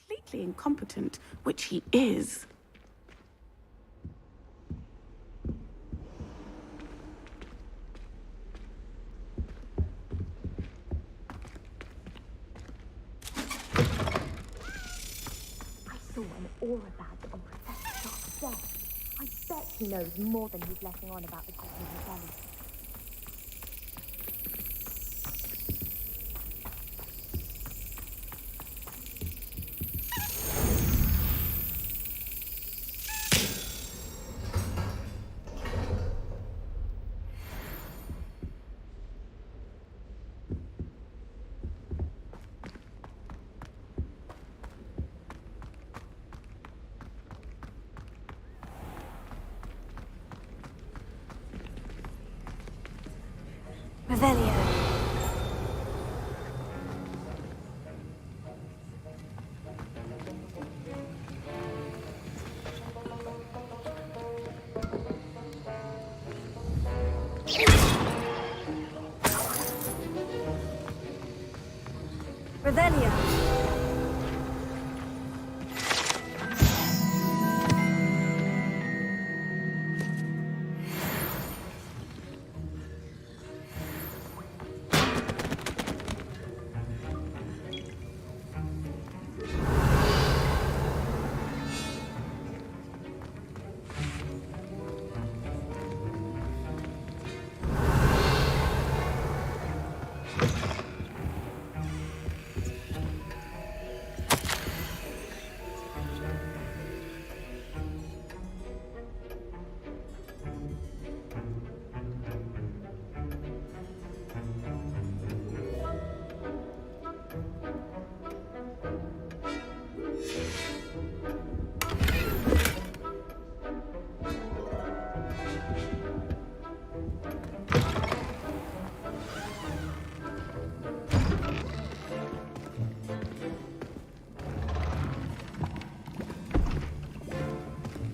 Completely incompetent, which he is. I saw an aura badge on Professor Sharp's desk. I bet he knows more than he's letting on about the Cosmic Rebellion. Revelio. Revelio.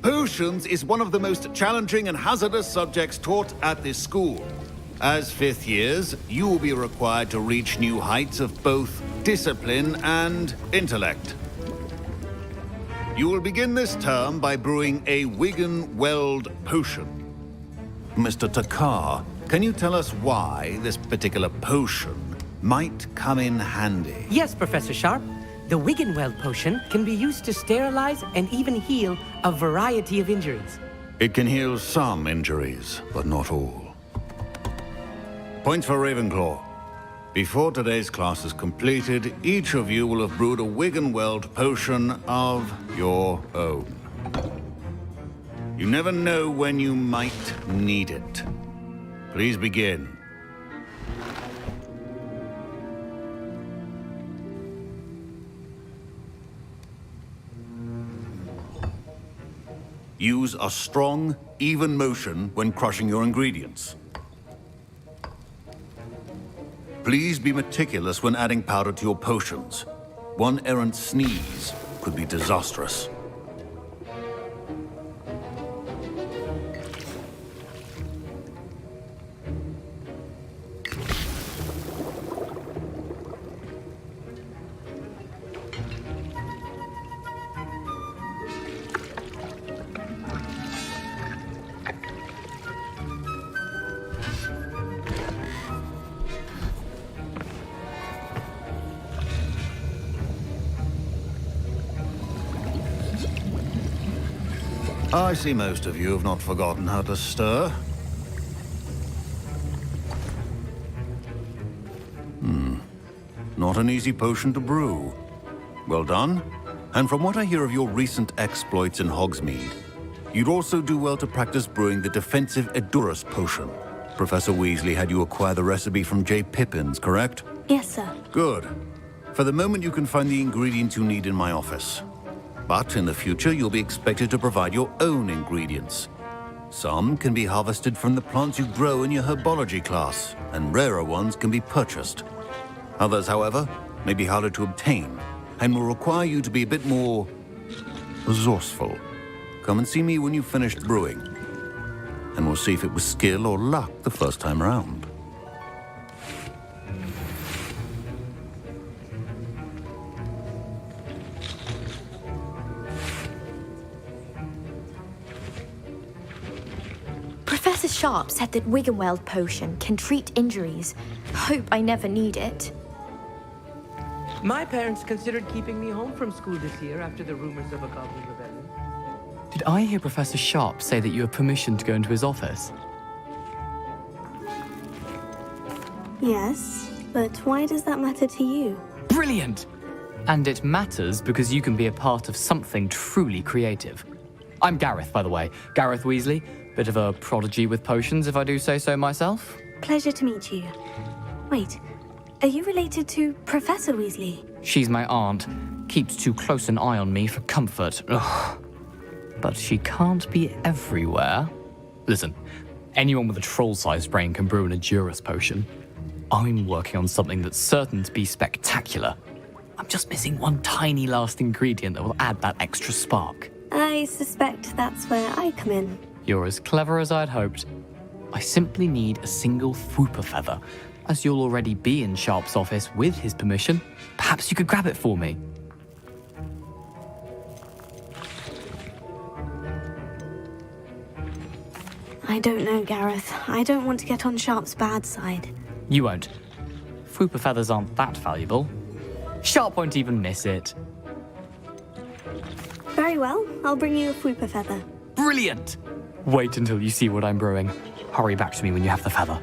Potions is one of the most challenging and hazardous subjects taught at this school. As fifth years, you will be required to reach new heights of both discipline and intellect. You will begin this term by brewing a Wigan Weld potion. Mr. Takar, can you tell us why this particular potion might come in handy? Yes, Professor Sharp. The Wiggenweld potion can be used to sterilize and even heal a variety of injuries. It can heal some injuries, but not all. Points for Ravenclaw. Before today's class is completed, each of you will have brewed a Wiggenweld potion of your own. You never know when you might need it. Please begin. Use a strong, even motion when crushing your ingredients. Please be meticulous when adding powder to your potions. One errant sneeze could be disastrous. I see most of you have not forgotten how to stir. Not an easy potion to brew. Well done. And from what I hear of your recent exploits in Hogsmeade, you'd also do well to practice brewing the defensive Edurus potion. Professor Weasley had you acquire the recipe from J. Pippins, correct? Yes, sir. Good. For the moment, you can find the ingredients you need in my office. But in the future, you'll be expected to provide your own ingredients. Some can be harvested from the plants you grow in your herbology class, and rarer ones can be purchased. Others, however, may be harder to obtain, and will require you to be a bit more resourceful. Come and see me when you've finished brewing, and we'll see if it was skill or luck the first time around. Professor Sharp said that Wiggenweld potion can treat injuries. Hope I never need it. My parents considered keeping me home from school this year after the rumors of a goblin rebellion. Did I hear Professor Sharp say that you have permission to go into his office? Yes, but why does that matter to you? Brilliant! And it matters because you can be a part of something truly creative. I'm Gareth, by the way. Gareth Weasley. Bit of a prodigy with potions, if I do say so myself. Pleasure to meet you. Wait, are you related to Professor Weasley? She's my aunt. Keeps too close an eye on me for comfort. Ugh. But she can't be everywhere. Listen, anyone with a troll-sized brain can brew an Edurus potion. I'm working on something that's certain to be spectacular. I'm just missing one tiny last ingredient that will add that extra spark. I suspect that's where I come in. You're as clever as I'd hoped. I simply need a single Fwooper feather. As you'll already be in Sharp's office with his permission, perhaps you could grab it for me. I don't know, Gareth. I don't want to get on Sharp's bad side. You won't. Fwooper feathers aren't that valuable. Sharp won't even miss it. Very well, I'll bring you a Fwooper feather. Brilliant! Wait until you see what I'm brewing. Hurry back to me when you have the feather.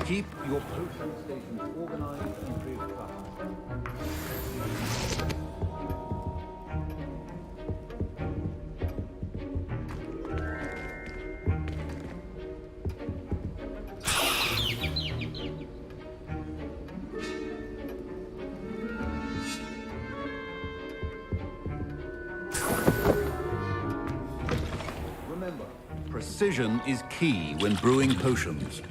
Keep your potion stations organized and free of trouble. Remember, precision is key when brewing potions.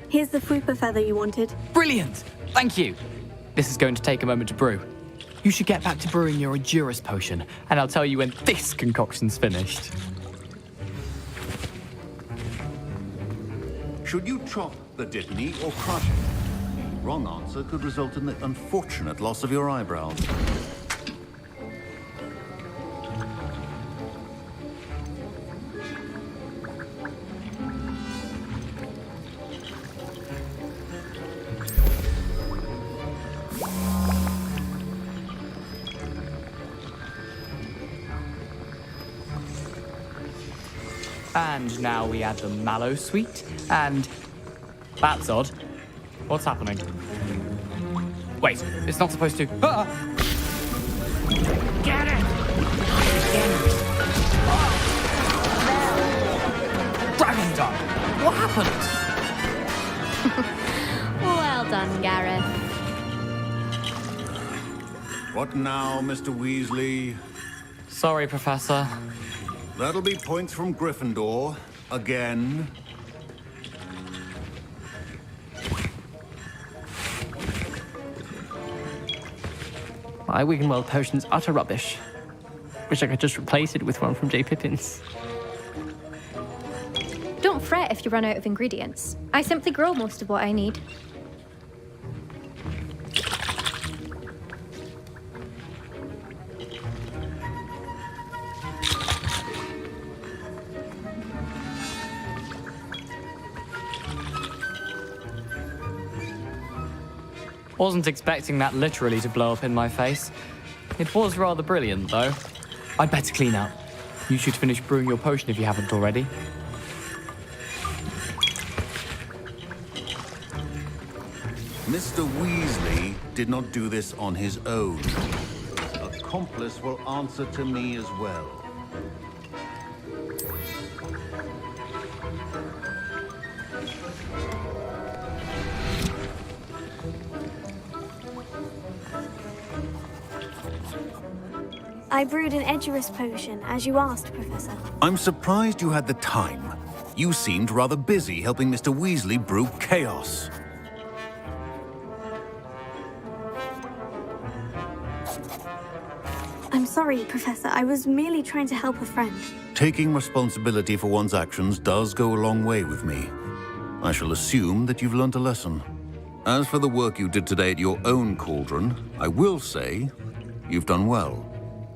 Here's the Fwooper feather you wanted. Brilliant! Thank you. This is going to take a moment to brew. You should get back to brewing your endurance potion, and I'll tell you when this concoction's finished. Should you chop the dittany or crush it? Wrong answer could result in the unfortunate loss of your eyebrows. And now we add the mallow sweet, and... That's odd. What's happening? Wait, it's not supposed to... Ah! Get it! Dragon Dog! What happened? Well done, Gareth. What now, Mr. Weasley? Sorry, Professor. That'll be points from Gryffindor. Again. My Wiggenweld potion's utter rubbish. Wish I could just replace it with one from J. Pippin's. Don't fret if you run out of ingredients. I simply grow most of what I need. Wasn't expecting that literally to blow up in my face. It was rather brilliant, though. I'd better clean up. You should finish brewing your potion if you haven't already. Mr. Weasley did not do this on his own. His accomplice will answer to me as well. I brewed an Edurus potion, as you asked, Professor. I'm surprised you had the time. You seemed rather busy helping Mr. Weasley brew chaos. I'm sorry, Professor. I was merely trying to help a friend. Taking responsibility for one's actions does go a long way with me. I shall assume that you've learnt a lesson. As for the work you did today at your own cauldron, I will say you've done well.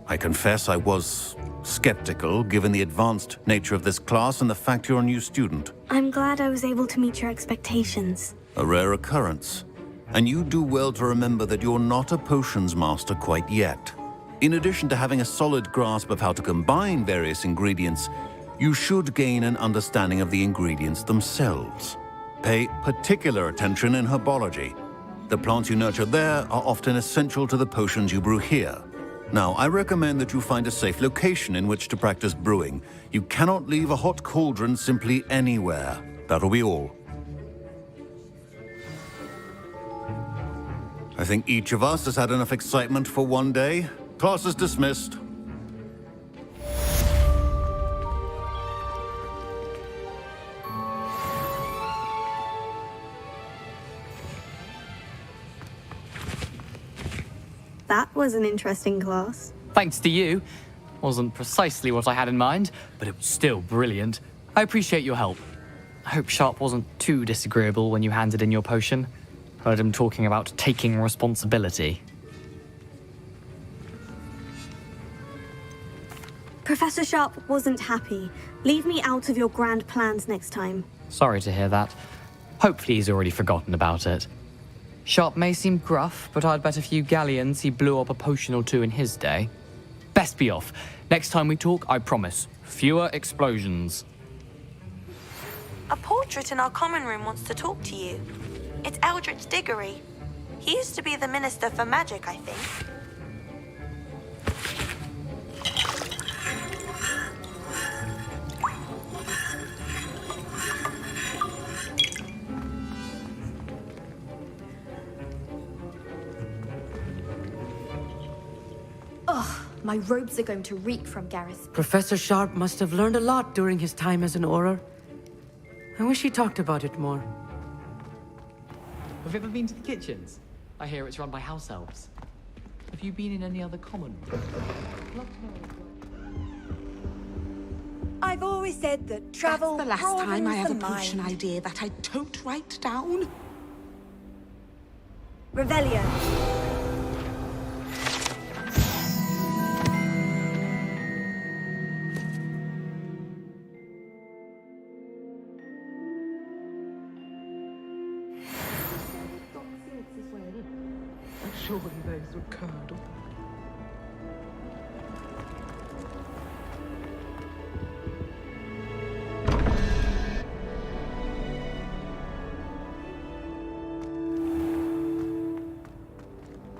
I confess I was skeptical, given the advanced nature of this class and the fact you're a new student. I'm glad I was able to meet your expectations. A rare occurrence. And you do well to remember that you're not a potions master quite yet. In addition to having a solid grasp of how to combine various ingredients, you should gain an understanding of the ingredients themselves. Pay particular attention in herbology. The plants you nurture there are often essential to the potions you brew here. Now, I recommend that you find a safe location in which to practice brewing. You cannot leave a hot cauldron simply anywhere. That'll be all. I think each of us has had enough excitement for one day. Class is dismissed. That was an interesting class. Thanks to you. Wasn't precisely what I had in mind, but it was still brilliant. I appreciate your help. I hope Sharp wasn't too disagreeable when you handed in your potion. Heard him talking about taking responsibility. Professor Sharp wasn't happy. Leave me out of your grand plans next time. Sorry to hear that. Hopefully he's already forgotten about it. Sharp may seem gruff, but I'd bet a few galleons he blew up a potion or two in his day. Best be off. Next time we talk, I promise, fewer explosions. A portrait in our common room wants to talk to you. It's Eldritch Diggory. He used to be the Minister for Magic, I think. Ugh, my robes are going to reek from Gareth. Professor Sharp must have learned a lot during his time as an Auror. I wish he talked about it more. Have you ever been to the kitchens? I hear it's run by house elves. Have Have you been in any other common rooms? I've always said that travel That's the last time I have a broadens the potion mind. idea that I tote right down. Revelio. Surely those would curdle.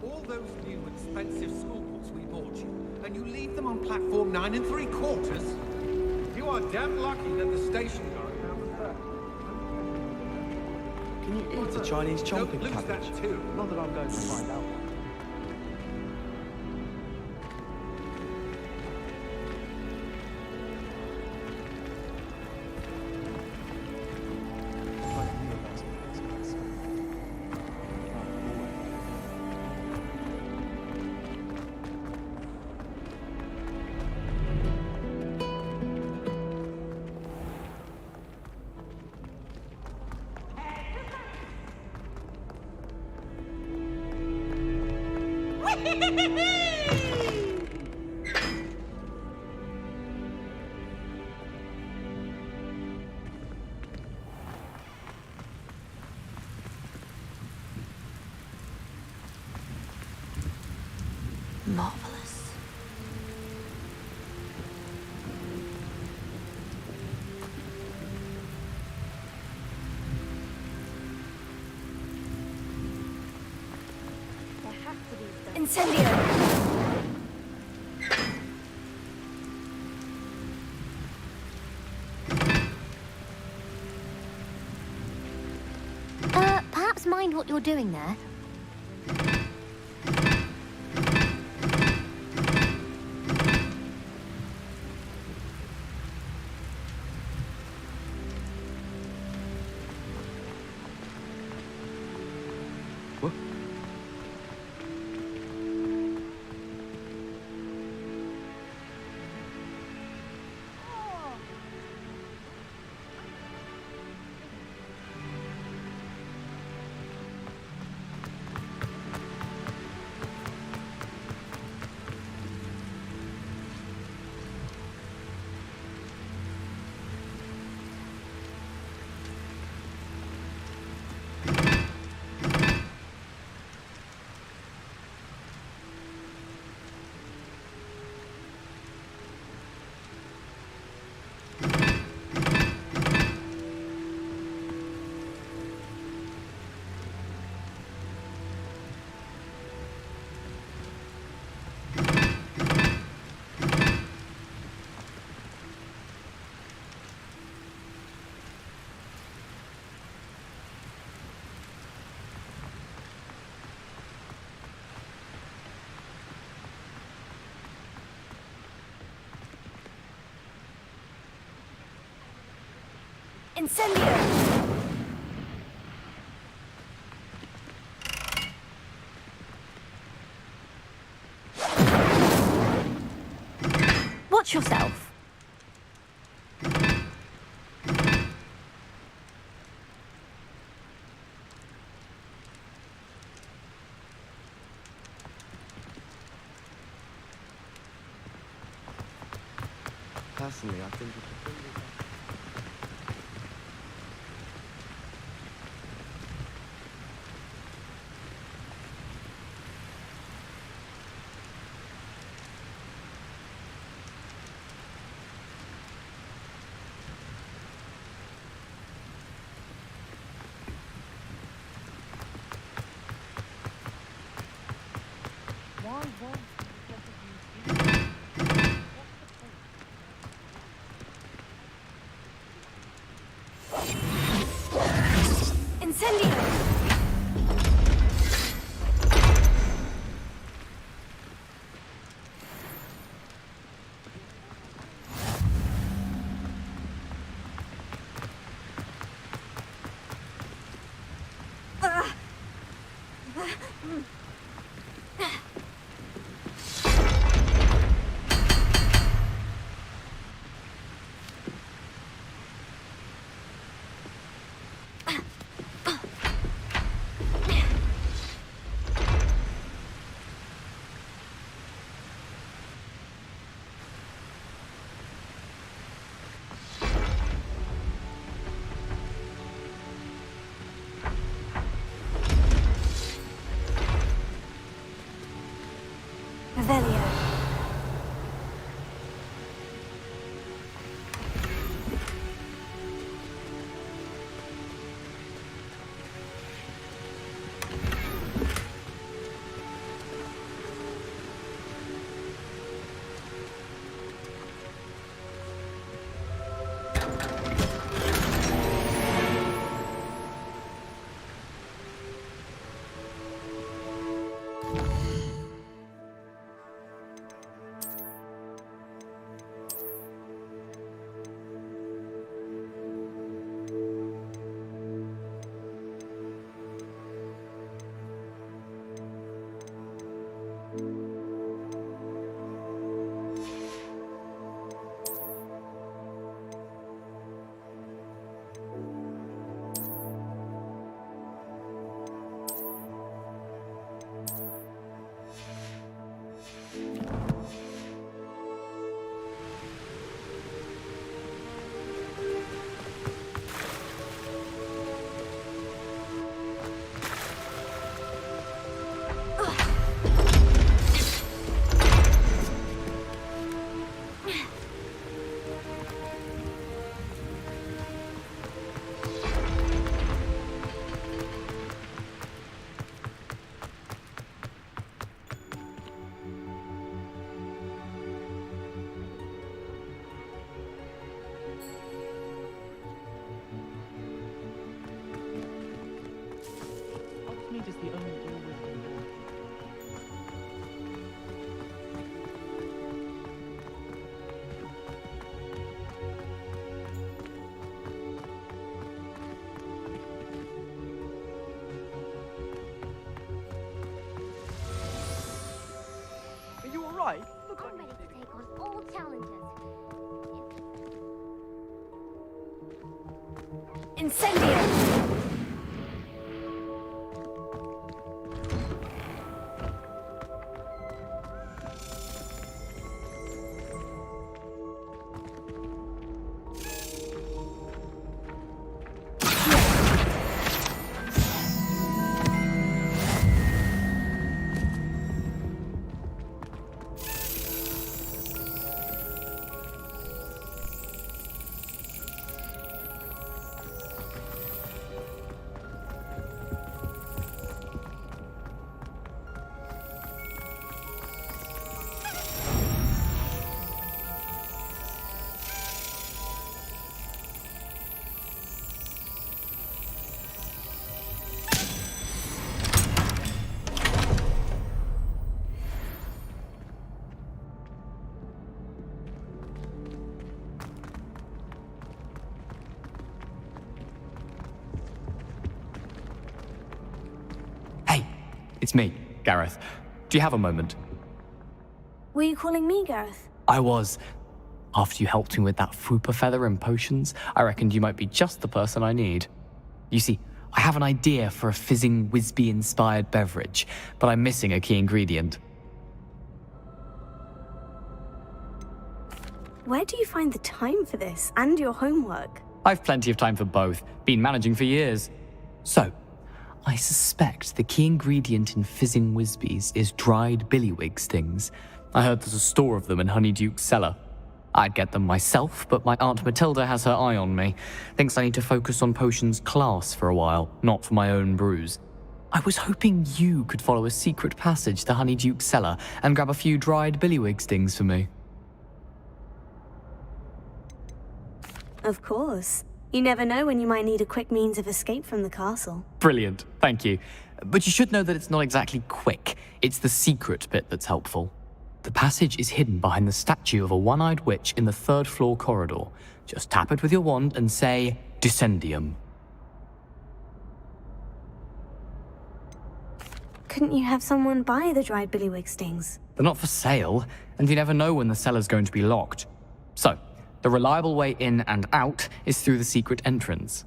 All those new expensive school books we bought you, and you leave them on platform 9 3/4? You are damn lucky that the station guard found them first. Can you eat a Chinese chomping Don't lose cabbage? that too. Not that I'm going to find out. Marvelous. Incendio! Perhaps mind what you're doing there. Incendio! Watch yourself. Personally, I think it's Revelio. Hogsmeade is the only door with Are you alright? I'm ready to take on all challenges. Incendio! It's me, Gareth. Do you have a moment? Were you calling me, Gareth? I was. After you helped me with that fupa feather and potions, I reckoned you might be just the person I need. You see, I have an idea for a fizzing Whizbee-inspired beverage, but I'm missing a key ingredient. Where do you find the time for this and your homework? I've plenty of time for both. Been managing for years. So, I suspect the key ingredient in fizzing Whizbees is dried billywig stings. I heard there's a store of them in Honeyduke's cellar. I'd get them myself, but my Aunt Matilda has her eye on me. Thinks I need to focus on potions class for a while, not for my own brews. I was hoping you could follow a secret passage to Honeyduke's cellar and grab a few dried billywig stings for me. Of course. You never know when you might need a quick means of escape from the castle. Brilliant, thank you. But you should know that it's not exactly quick. It's the secret bit that's helpful. The passage is hidden behind the statue of a one-eyed witch in the third-floor corridor. Just tap it with your wand and say, Descendium. Couldn't you have someone buy the dried billywig stings? They're not for sale, and you never know when the cellar's going to be locked. So, the reliable way in and out is through the secret entrance.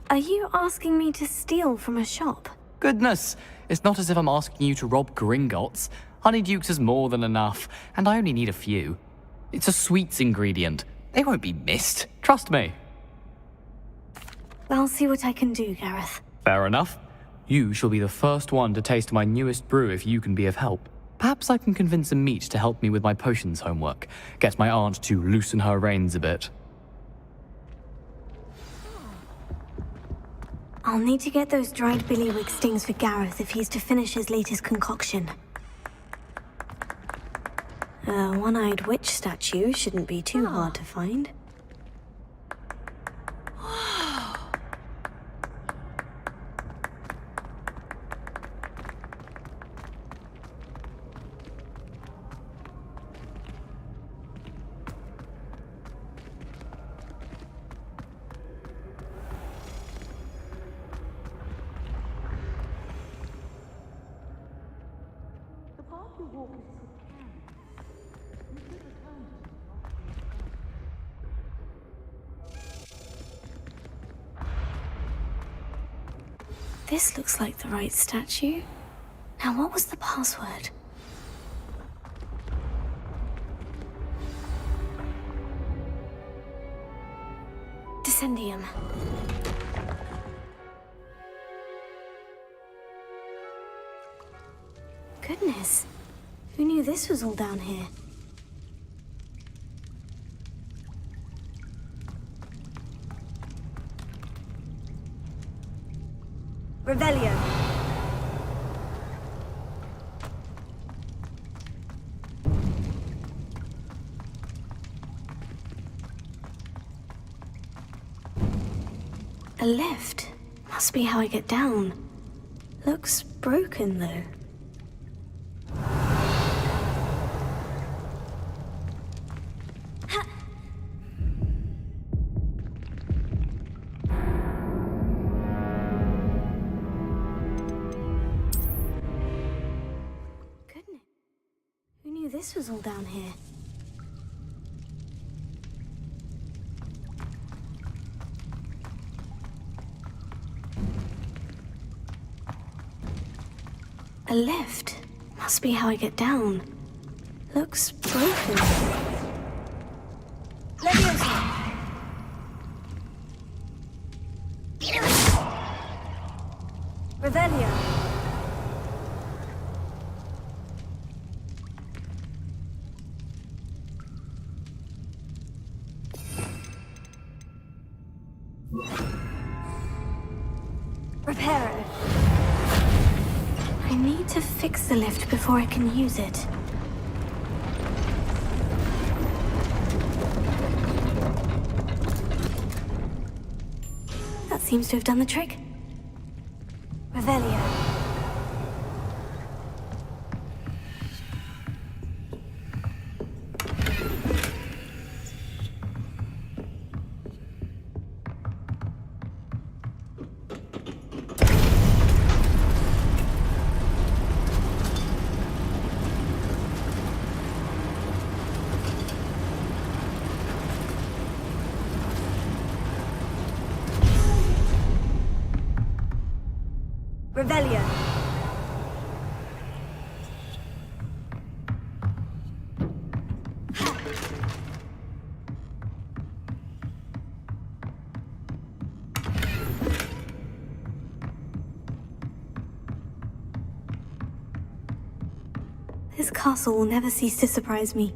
Are you asking me to steal from a shop? Goodness, it's not as if I'm asking you to rob Gringotts. Honeyduke's is more than enough, and I only need a few. It's a sweets ingredient. They won't be missed, trust me. I'll see what I can do, Gareth. Fair enough. You shall be the first one to taste my newest brew if you can be of help. Perhaps I can convince a meat to help me with my potions homework. Get my aunt to loosen her reins a bit. I'll need to get those dried billywig stings for Gareth if he's to finish his latest concoction. A one-eyed witch statue shouldn't be too hard to find. This looks like the right statue. Now, what was the password? Descendium. Goodness, who knew this was all down here? Revelio. A lift. Must be how I get down. Looks broken, though. This was all down here. A lift. Must be how I get down. Looks broken. Revelio. Repair it. I need to fix the lift before I can use it. That seems to have done the trick. Revelio. Revelio. This castle will never cease to surprise me.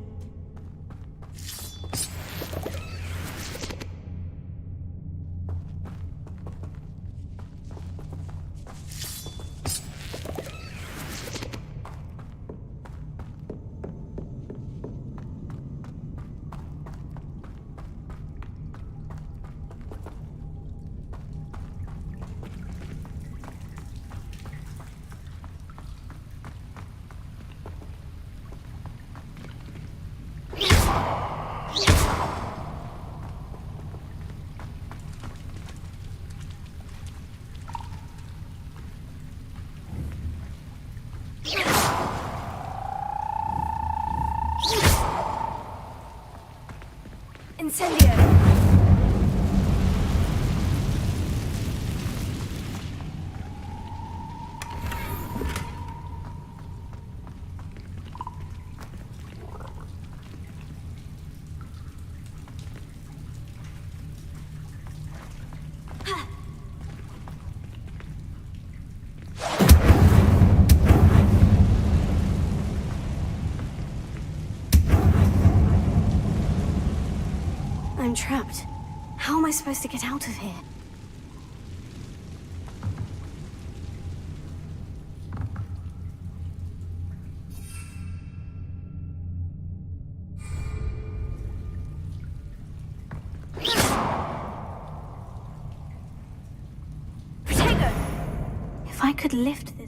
Incendio. I'm trapped. How am I supposed to get out of here? If I could lift this.